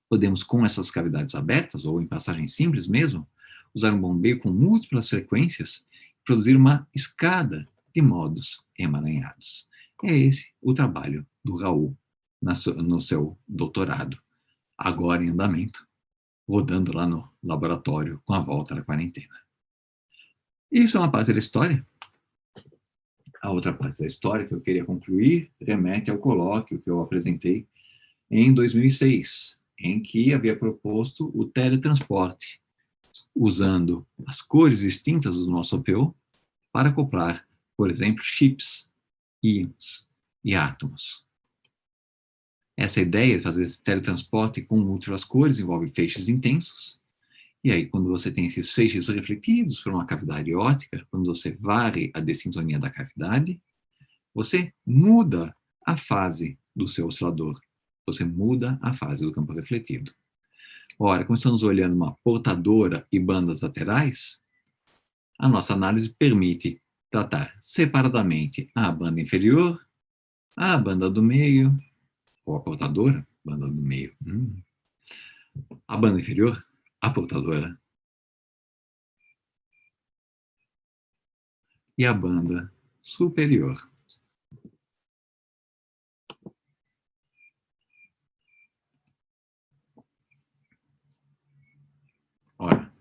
S3: Podemos, com essas cavidades abertas, ou em passagem simples mesmo, usar um bombeio com múltiplas frequências e produzir uma escada de modos emaranhados. É esse o trabalho do Raul no seu doutorado, agora em andamento, rodando lá no laboratório com a volta da quarentena. Isso é uma parte da história. A outra parte da história que eu queria concluir remete ao colóquio que eu apresentei em 2006, em que havia proposto o teletransporte, usando as cores distintas do nosso OPO para acoplar, por exemplo, chips, íons e átomos. Essa ideia de fazer esse teletransporte com múltiplas cores envolve feixes intensos, e aí quando você tem esses feixes refletidos por uma cavidade óptica, quando você varre a dessintonia da cavidade, você muda a fase do seu oscilador, você muda a fase do campo refletido. Ora, como estamos olhando uma portadora e bandas laterais, a nossa análise permite tratar separadamente a banda inferior, a banda do meio, ou a portadora, banda do meio, a banda inferior, a portadora, e a banda superior. Ora,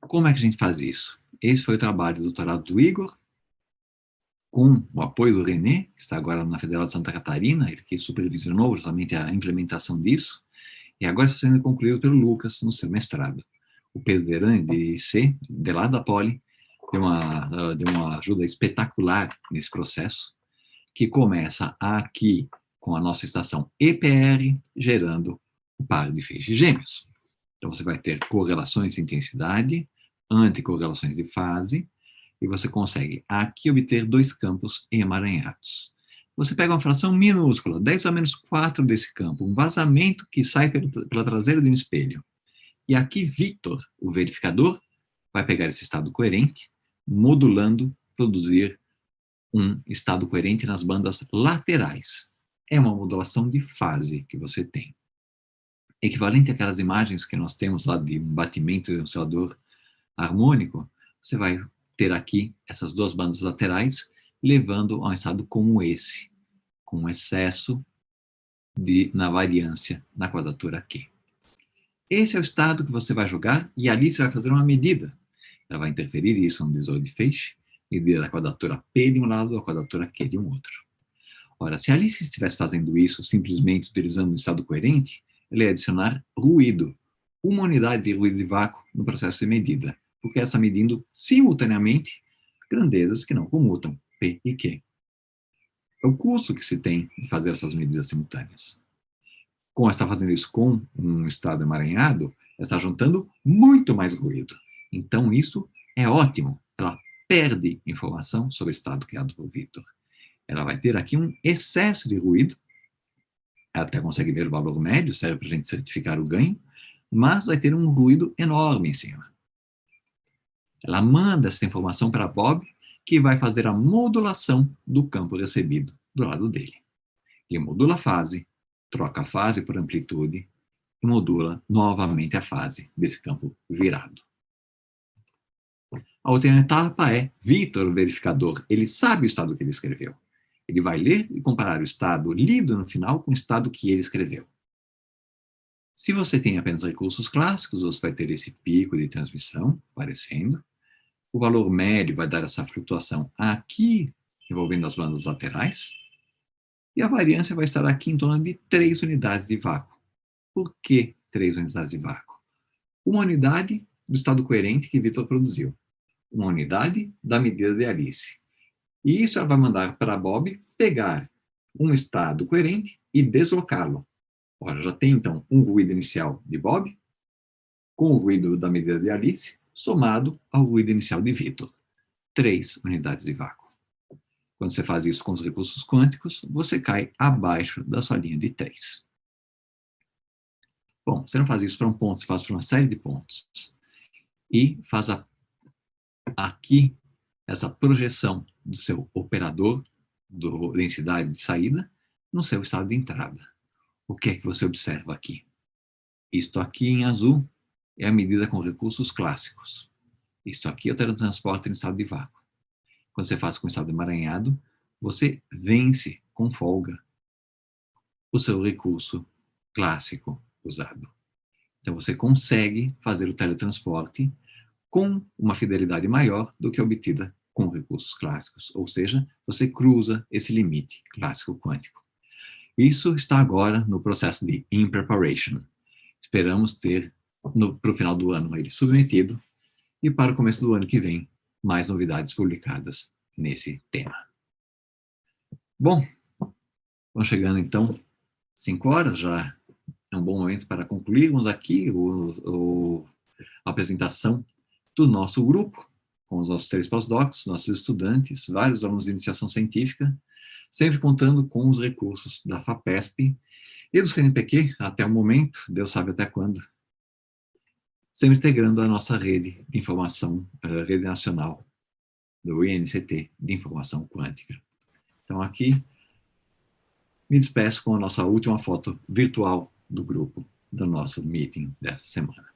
S3: como é que a gente faz isso? Esse foi o trabalho do doutorado do Igor, com o apoio do René, que está agora na Federal de Santa Catarina, ele que supervisionou justamente a implementação disso, e agora está sendo concluído pelo Lucas no seu mestrado. O Pedro Derani, de IC, de lá da Poli, deu uma ajuda espetacular nesse processo, que começa aqui com a nossa estação EPR, gerando o par de feixes gêmeos. Então, você vai ter correlações de intensidade, anticorrelações de fase, e você consegue aqui obter 2 campos emaranhados. Você pega uma fração minúscula, 10 a menos 4 desse campo, um vazamento que sai pela traseira de um espelho. E aqui, Victor, o verificador, vai pegar esse estado coerente, modulando, produzir um estado coerente nas bandas laterais. É uma modulação de fase que você tem. Equivalente àquelas imagens que nós temos lá de um batimento de um oscilador harmônico, você vai ter aqui essas 2 bandas laterais, levando a um estado como esse, com um excesso na variância na quadratura Q. Esse é o estado que você vai jogar, e ali você vai fazer uma medida. Ela vai interferir isso no divisor de feixe, medir a quadratura P de um lado, a quadratura Q de um outro. Ora, se a Alice estivesse fazendo isso simplesmente utilizando um estado coerente, ela ia adicionar ruído, uma unidade de ruído de vácuo no processo de medida, porque ela está medindo simultaneamente grandezas que não comutam, P e Q. É o custo que se tem de fazer essas medidas simultâneas. Como ela está fazendo isso com um estado emaranhado, ela está juntando muito mais ruído. Então, isso é ótimo. Ela perde informação sobre o estado criado por Victor. Ela vai ter aqui um excesso de ruído. Ela até consegue ver o valor médio, serve para a gente certificar o ganho, mas vai ter um ruído enorme em cima. Ela manda essa informação para Bob, que vai fazer a modulação do campo recebido do lado dele. Ele modula a fase, troca a fase por amplitude e modula novamente a fase desse campo virado. A outra etapa é Victor, o verificador. Ele sabe o estado que ele escreveu. Ele vai ler e comparar o estado lido no final com o estado que ele escreveu. Se você tem apenas recursos clássicos, você vai ter esse pico de transmissão aparecendo. O valor médio vai dar essa flutuação aqui, envolvendo as bandas laterais. E a variância vai estar aqui em torno de 3 unidades de vácuo. Por que 3 unidades de vácuo? Uma unidade do estado coerente que Victor produziu. Uma unidade da medida de Alice. E isso ela vai mandar para Bob pegar um estado coerente e deslocá-lo. Ora, já tem então um ruído inicial de Bob, com o ruído da medida de Alice, somado ao ruído inicial de Victor. 3 unidades de vácuo. Quando você faz isso com os recursos quânticos, você cai abaixo da sua linha de 3. Bom, você não faz isso para um ponto, você faz para uma série de pontos. E faz aqui essa projeção do seu operador, da densidade de saída, no seu estado de entrada. O que é que você observa aqui? Isto aqui em azul é a medida com recursos clássicos. Isto aqui é o teletransporte em estado de vácuo. Quando você faz com estado emaranhado, você vence com folga o seu recurso clássico usado. Então você consegue fazer o teletransporte com uma fidelidade maior do que obtida com recursos clássicos, ou seja, você cruza esse limite clássico quântico. Isso está agora no processo de in preparation. Esperamos ter, para o final do ano, ele submetido, e para o começo do ano que vem, mais novidades publicadas nesse tema. Bom, vamos chegando então, 5 horas, já é um bom momento para concluirmos aqui a apresentação do nosso grupo, com os nossos 3 pós-docs, nossos estudantes, vários alunos de iniciação científica, sempre contando com os recursos da FAPESP e do CNPq, até o momento, Deus sabe até quando, sempre integrando a nossa rede de informação, a rede nacional do INCT de informação quântica. Então aqui, me despeço com a nossa última foto virtual do grupo, do nosso meeting dessa semana.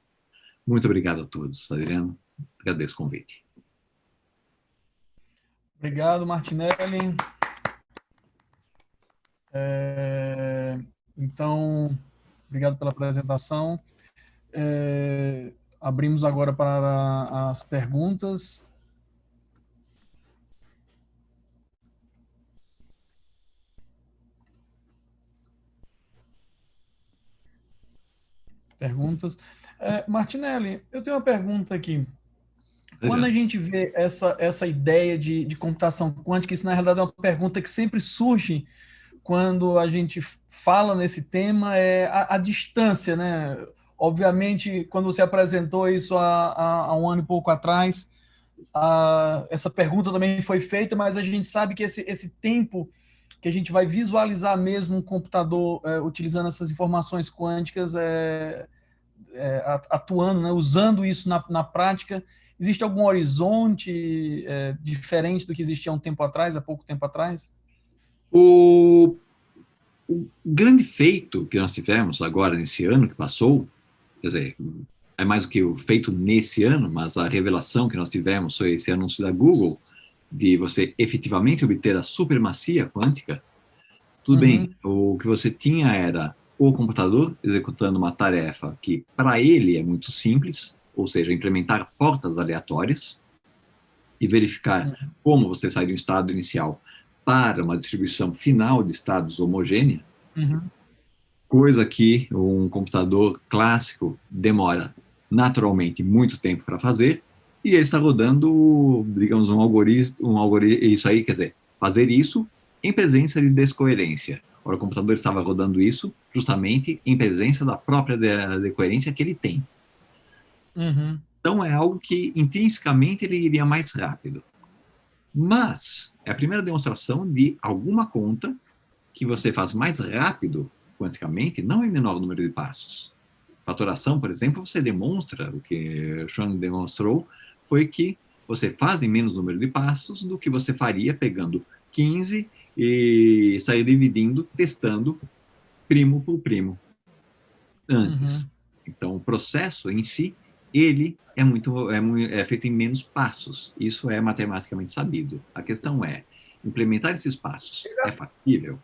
S3: Muito obrigado a todos, Adriano, agradeço o convite.
S1: Obrigado, Martinelli. Então, obrigado pela apresentação. Abrimos agora para as perguntas. Martinelli, eu tenho uma pergunta aqui. Quando a gente vê essa ideia de computação quântica, isso na realidade é uma pergunta que sempre surge quando a gente fala nesse tema, é a distância, né? Obviamente, quando você apresentou isso há um ano e pouco atrás, essa pergunta também foi feita, mas a gente sabe que esse tempo que a gente vai visualizar mesmo um computador utilizando essas informações quânticas, atuando, né? Usando isso na prática, existe algum horizonte diferente do que existia há um tempo atrás, há pouco tempo atrás?
S3: O grande feito que nós tivemos agora nesse ano que passou, quer dizer, é mais do que o feito nesse ano, mas a revelação que nós tivemos foi esse anúncio da Google de você efetivamente obter a supremacia quântica. Tudo bem, o que você tinha era o computador executando uma tarefa que para ele é muito simples, ou seja, implementar portas aleatórias e verificar como você sai de um estado inicial para uma distribuição final de estados homogênea, coisa que um computador clássico demora naturalmente muito tempo para fazer, e ele está rodando, digamos, um algoritmo, isso aí, quer dizer, fazer isso em presença de descoerência. Ora, o computador estava rodando isso justamente em presença da própria decoerência que ele tem. Então, é algo que, intrinsecamente, ele iria mais rápido. Mas é a primeira demonstração de alguma conta que você faz mais rápido, quanticamente, não em menor número de passos. Fatoração, por exemplo, você demonstra, o que Sean demonstrou, foi que você faz em menos número de passos do que você faria pegando 15 e sair dividindo, testando primo por primo antes. Então, o processo em si, ele é feito em menos passos. Isso é matematicamente sabido. A questão é, implementar esses passos é factível?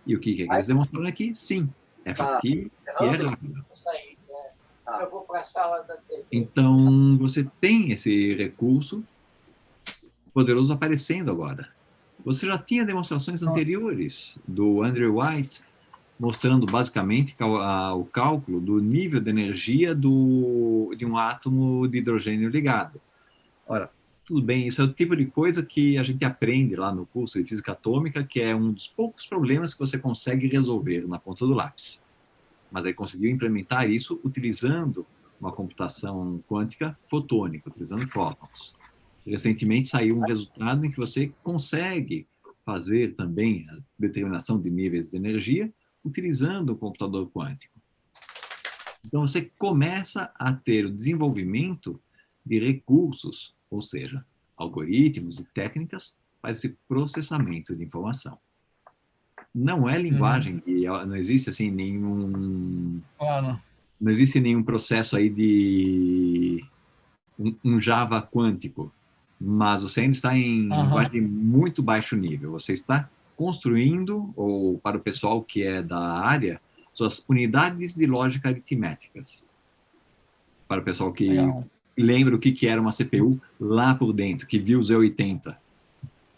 S3: E o que eles demonstraram aqui? Sim, é factível e é rápido. Então, você tem esse recurso poderoso aparecendo agora. Você já tinha demonstrações anteriores do Andrew White, mostrando basicamente o cálculo do nível de energia de um átomo de hidrogênio ligado. Ora, tudo bem, isso é o tipo de coisa que a gente aprende lá no curso de física atômica, que é um dos poucos problemas que você consegue resolver na ponta do lápis. Mas aí conseguiu implementar isso utilizando uma computação quântica fotônica, utilizando fótons. Recentemente saiu um resultado em que você consegue fazer também a determinação de níveis de energia utilizando o computador quântico. Então, você começa a ter o desenvolvimento de recursos, ou seja, algoritmos e técnicas para esse processamento de informação. Não é linguagem, não existe assim nenhum...
S1: Claro.
S3: Não existe nenhum processo aí de um Java quântico, mas você ainda está em linguagem de muito baixo nível. Você está construindo, ou para o pessoal que é da área, suas unidades de lógica aritméticas. Para o pessoal que lembra o que era uma CPU lá por dentro, que viu os E80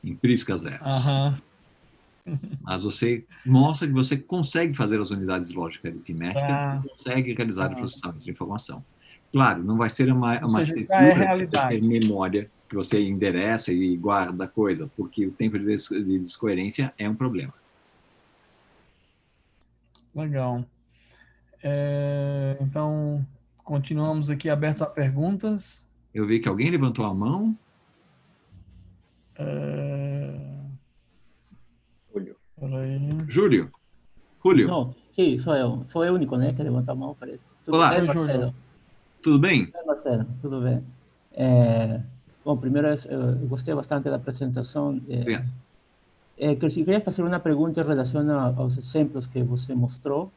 S3: em priscas zeros. Mas você mostra que você consegue fazer as unidades de lógica aritmética e consegue realizar o processamento de informação. Claro, não vai ser uma arquitetura que tem memória que você endereça e guarda a coisa, porque o tempo de descoerência é um problema.
S1: Legal. Então, continuamos aqui abertos a perguntas.
S3: Eu vi que alguém levantou a mão. Júlio. Julio.
S4: Não, sim, sou eu. Sou o único, né, que levanta a mão, parece.
S3: Olá.
S4: Bem, Marcelo?
S3: Tudo bem?
S4: Marcelo, tudo bem. Bom, primeiro, eu gostei bastante da apresentação. Queria fazer uma pergunta em relação aos exemplos que você mostrou.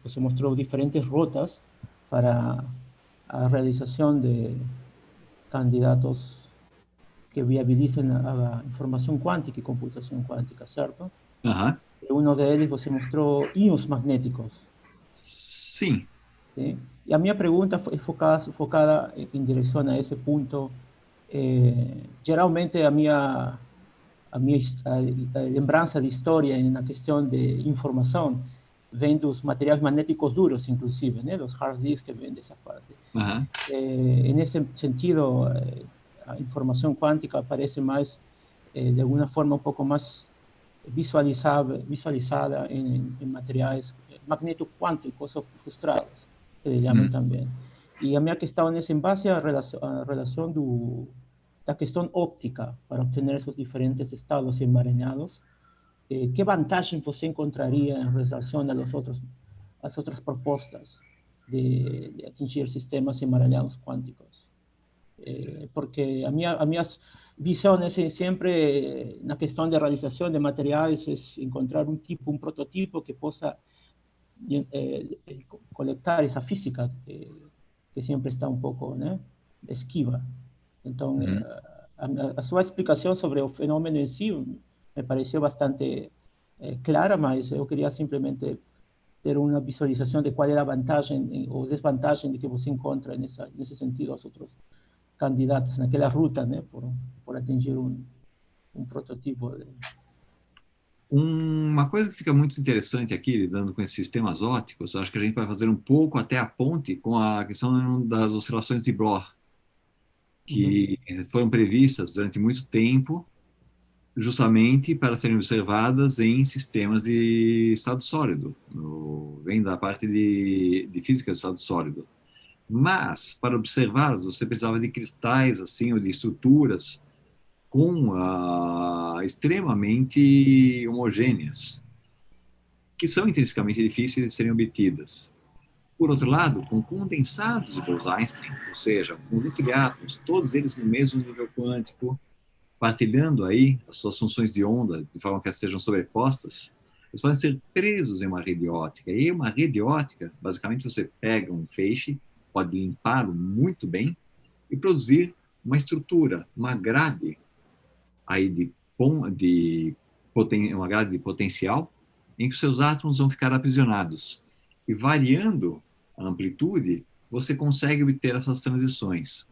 S4: Você mostrou diferentes rutas para a realização de candidatos que viabilicem a informação quântica e computação quântica, certo? Um deles você mostrou íons magnéticos.
S3: Sim.
S4: Sim. E a minha pergunta é focada em direção a esse ponto. Geralmente a lembrança de história na questão de informação vem dos materiais magnéticos duros, inclusive, né? Dos hard disks que vêm dessa parte. Nesse sentido, a informação quântica parece mais, de alguma forma, um pouco mais visualizada em materiais magneto-quânticos ou frustrados, que eles chamam também. E a minha questão é em base à relação da questão óptica para obter esses diferentes estados emaranhados. Que vantagem você encontraria em relação às outras propostas de atingir sistemas emaranhados quânticos? Porque a minha visão é sempre na questão de realização de materiais é encontrar um prototipo que possa coletar essa física que sempre está um pouco, né, esquiva. Então, a sua explicação sobre o fenômeno em si me pareceu bastante clara, mas eu queria simplesmente ter uma visualização de qual é a vantagem ou desvantagem de que você encontra nesse sentido aos outros candidatos naquela ruta, né, por atingir um prototipo.
S3: Uma coisa que fica muito interessante aqui, lidando com esses sistemas ópticos, acho que a gente vai fazer um pouco até a ponte com a questão das oscilações de Bloch, que foram previstas durante muito tempo, justamente para serem observadas em sistemas de estado sólido, vem da parte de física do estado sólido. Mas, para observá-las, você precisava de cristais, assim, ou de estruturas extremamente homogêneas, que são intrinsecamente difíceis de serem obtidas. Por outro lado, com condensados de Bose-Einstein, ou seja, um conjunto de átomos, todos eles no mesmo nível quântico, partilhando aí as suas funções de onda, de forma que elas sejam sobrepostas, eles podem ser presos em uma rede óptica. E uma rede óptica, basicamente, você pega um feixe, pode limpá-lo muito bem e produzir uma estrutura, uma grade aí uma grade de potencial em que seus átomos vão ficar aprisionados. E variando a amplitude, você consegue obter essas transições.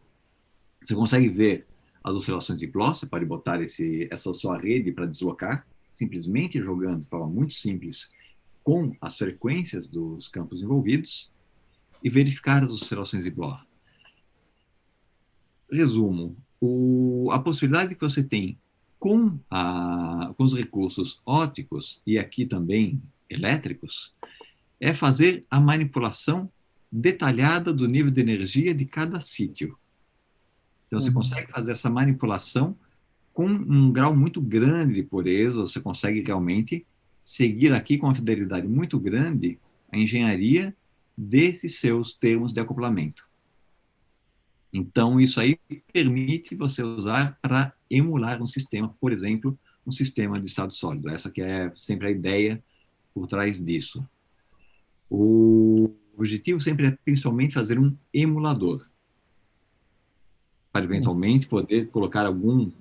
S3: Você consegue ver as oscilações de Bloch, você pode botar essa sua rede para deslocar, simplesmente jogando de forma muito simples com as frequências dos campos envolvidos e verificar as oscilações de Bloch. Resumo, a possibilidade que você tem com os recursos ópticos e aqui também elétricos é fazer a manipulação detalhada do nível de energia de cada sítio. Então, você consegue fazer essa manipulação com um grau muito grande de pureza, você consegue realmente seguir aqui com uma fidelidade muito grande a engenharia desses seus termos de acoplamento. Então, isso aí permite você usar para emular um sistema, por exemplo, um sistema de estado sólido. Essa que é sempre a ideia por trás disso. O objetivo sempre é principalmente fazer um emulador, para eventualmente poder colocar algum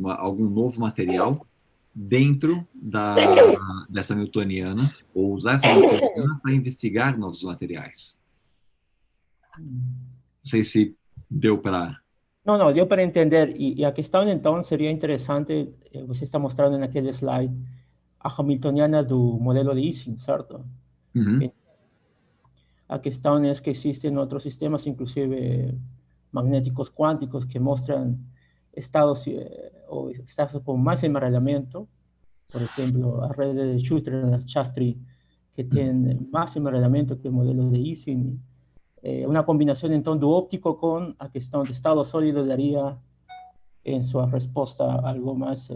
S3: novo material dentro dessa newtoniana, ou usar essa newtoniana para investigar novos materiais. Não sei se deu para...
S4: Não, deu para entender. E a questão, então, seria interessante, você está mostrando naquele slide, a hamiltoniana do modelo de Ising, certo? A questão é que existem outros sistemas, inclusive magnéticos quânticos, que mostram estados com mais embaralhamento. Por exemplo, a rede de Shooter-Shastri, que tem mais embaralhamento que o modelo de Ising. Uma combinação, então, do óptico com a questão de estado sólido daria, em sua resposta, algo mais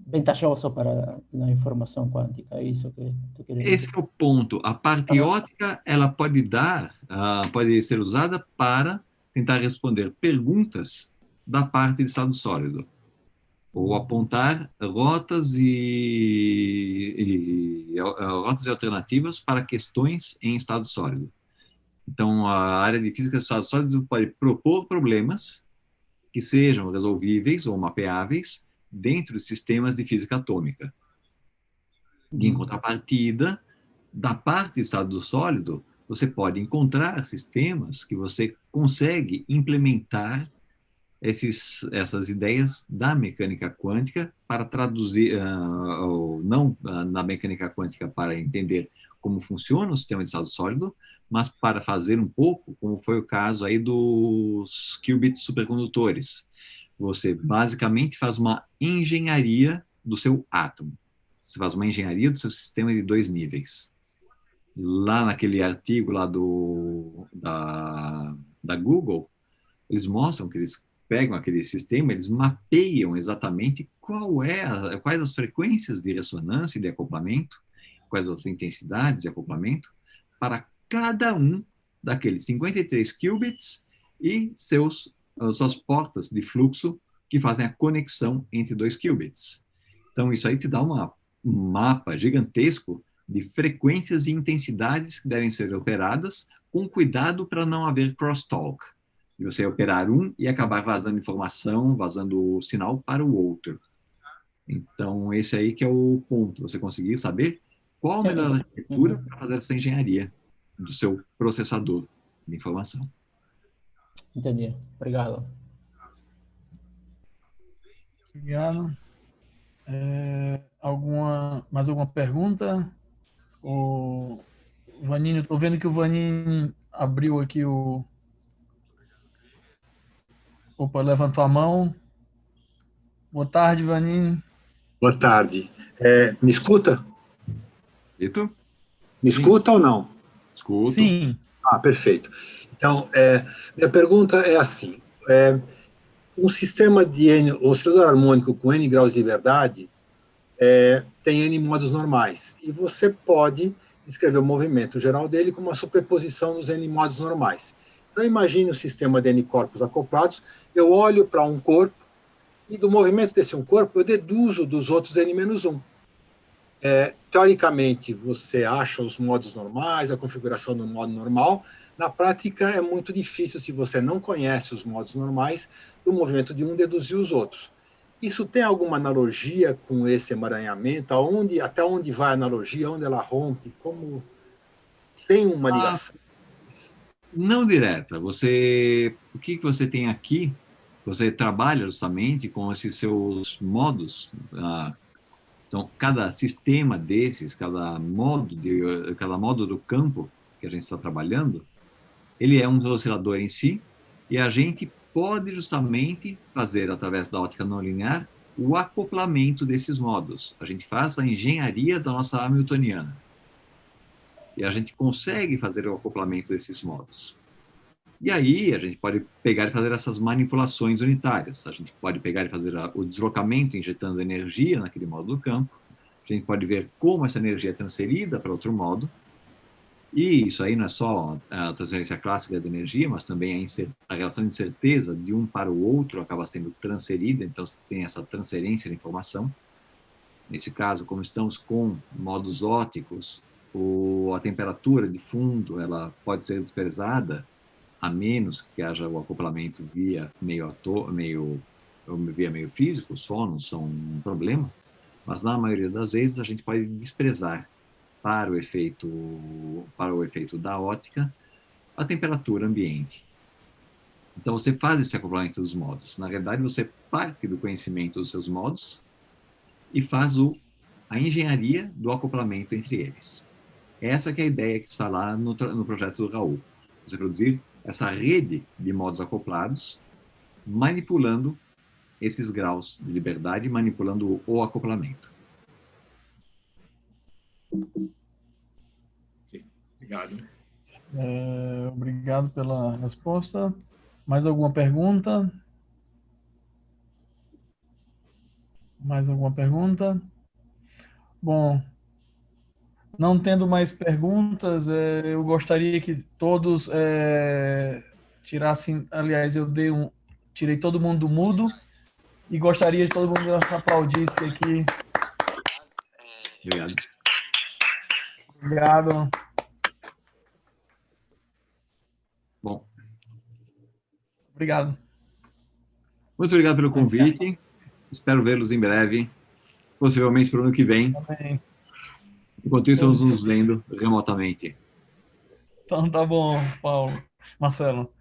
S4: vantajoso para a informação quântica. É isso que tu queres dizer?
S3: Esse é o ponto. A parte ótica, ela pode ser usada para tentar responder perguntas da parte de estado sólido, ou apontar rotas e alternativas para questões em estado sólido. Então, a área de física de estado sólido pode propor problemas que sejam resolvíveis ou mapeáveis dentro de sistemas de física atômica. E, em contrapartida, da parte de estado sólido, você pode encontrar sistemas que você consegue implementar essas ideias da mecânica quântica para traduzir, ou não na mecânica quântica para entender como funciona o sistema de estado sólido, mas para fazer um pouco, como foi o caso aí dos qubits supercondutores. Você basicamente faz uma engenharia do seu átomo. Você faz uma engenharia do seu sistema de 2 níveis. Lá naquele artigo lá da Google, eles mostram que eles pegam aquele sistema, eles mapeiam exatamente quais as frequências de ressonância e de acoplamento, quais as intensidades de acoplamento, para cada um daqueles 53 qubits e suas portas de fluxo que fazem a conexão entre 2 qubits. Então, isso aí te dá um mapa gigantesco de frequências e intensidades que devem ser operadas com cuidado para não haver crosstalk. E você operar um e acabar vazando informação, vazando o sinal para o outro. Então, esse aí que é o ponto. Você conseguir saber qual a melhor arquitetura para fazer essa engenharia do seu processador de informação.
S4: Entendi. Obrigado.
S1: Obrigado. Mais alguma pergunta? O Vaninho, estou vendo que o Vaninho abriu aqui o... Opa, levantou a mão. Boa tarde, Vaninho.
S5: Boa tarde. Me escuta?
S3: E tu?
S5: Me escuta ou não?
S3: Escuto.
S1: Sim.
S5: Perfeito. Então, minha pergunta é assim. Um sistema de oscilador harmônico com N graus de liberdade tem N modos normais. E você pode descrever o movimento geral dele como uma superposição dos N modos normais. Então, imagine um sistema de N corpos acoplados. Eu olho para um corpo e do movimento desse um corpo eu deduzo dos outros N-1. Teoricamente, você acha os modos normais, a configuração do modo normal. Na prática, é muito difícil, se você não conhece os modos normais, do movimento de um deduzir os outros. Isso tem alguma analogia com esse emaranhamento? Até onde vai a analogia? Onde ela rompe? Como tem uma ligação?
S3: Não direta. O que você tem aqui, você trabalha justamente com esses seus modos. Cada sistema desses, cada modo do campo que a gente está trabalhando, ele é um oscilador em si, e a gente pode justamente fazer, através da ótica não linear, o acoplamento desses modos. A gente faz a engenharia da nossa hamiltoniana. E a gente consegue fazer o acoplamento desses modos. E aí a gente pode pegar e fazer essas manipulações unitárias. A gente pode pegar e fazer o deslocamento injetando energia naquele modo do campo. A gente pode ver como essa energia é transferida para outro modo. E isso aí não é só a transferência clássica de energia, mas também a relação de incerteza de um para o outro acaba sendo transferida, então você tem essa transferência de informação. Nesse caso, como estamos com modos ópticos, a temperatura de fundo ela pode ser desprezada, a menos que haja o acoplamento via meio físico, os sons são um problema, mas na maioria das vezes a gente pode desprezar para o efeito da ótica a temperatura ambiente. Então você faz esse acoplamento dos modos. Na verdade, você parte do conhecimento dos seus modos e faz a engenharia do acoplamento entre eles. Essa que é a ideia que está lá no projeto do Raul. Você produzir essa rede de modos acoplados, manipulando esses graus de liberdade, manipulando o acoplamento.
S5: Ok, obrigado.
S1: Obrigado pela resposta. Mais alguma pergunta? Mais alguma pergunta? Bom, não tendo mais perguntas, eu gostaria que todos tirassem. Aliás, tirei todo mundo do mudo e gostaria de todo mundo aplaudisse aqui.
S3: Obrigado.
S1: Obrigado.
S3: Bom.
S1: Obrigado.
S3: Muito obrigado pelo convite. Espero vê-los em breve, possivelmente para o ano que vem.
S1: Também.
S3: Enquanto isso, estamos nos vendo remotamente.
S1: Então tá bom, Paulo. Marcelo.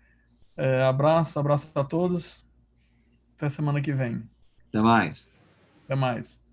S1: Abraço a todos. Até semana que vem.
S3: Até mais.
S1: Até mais.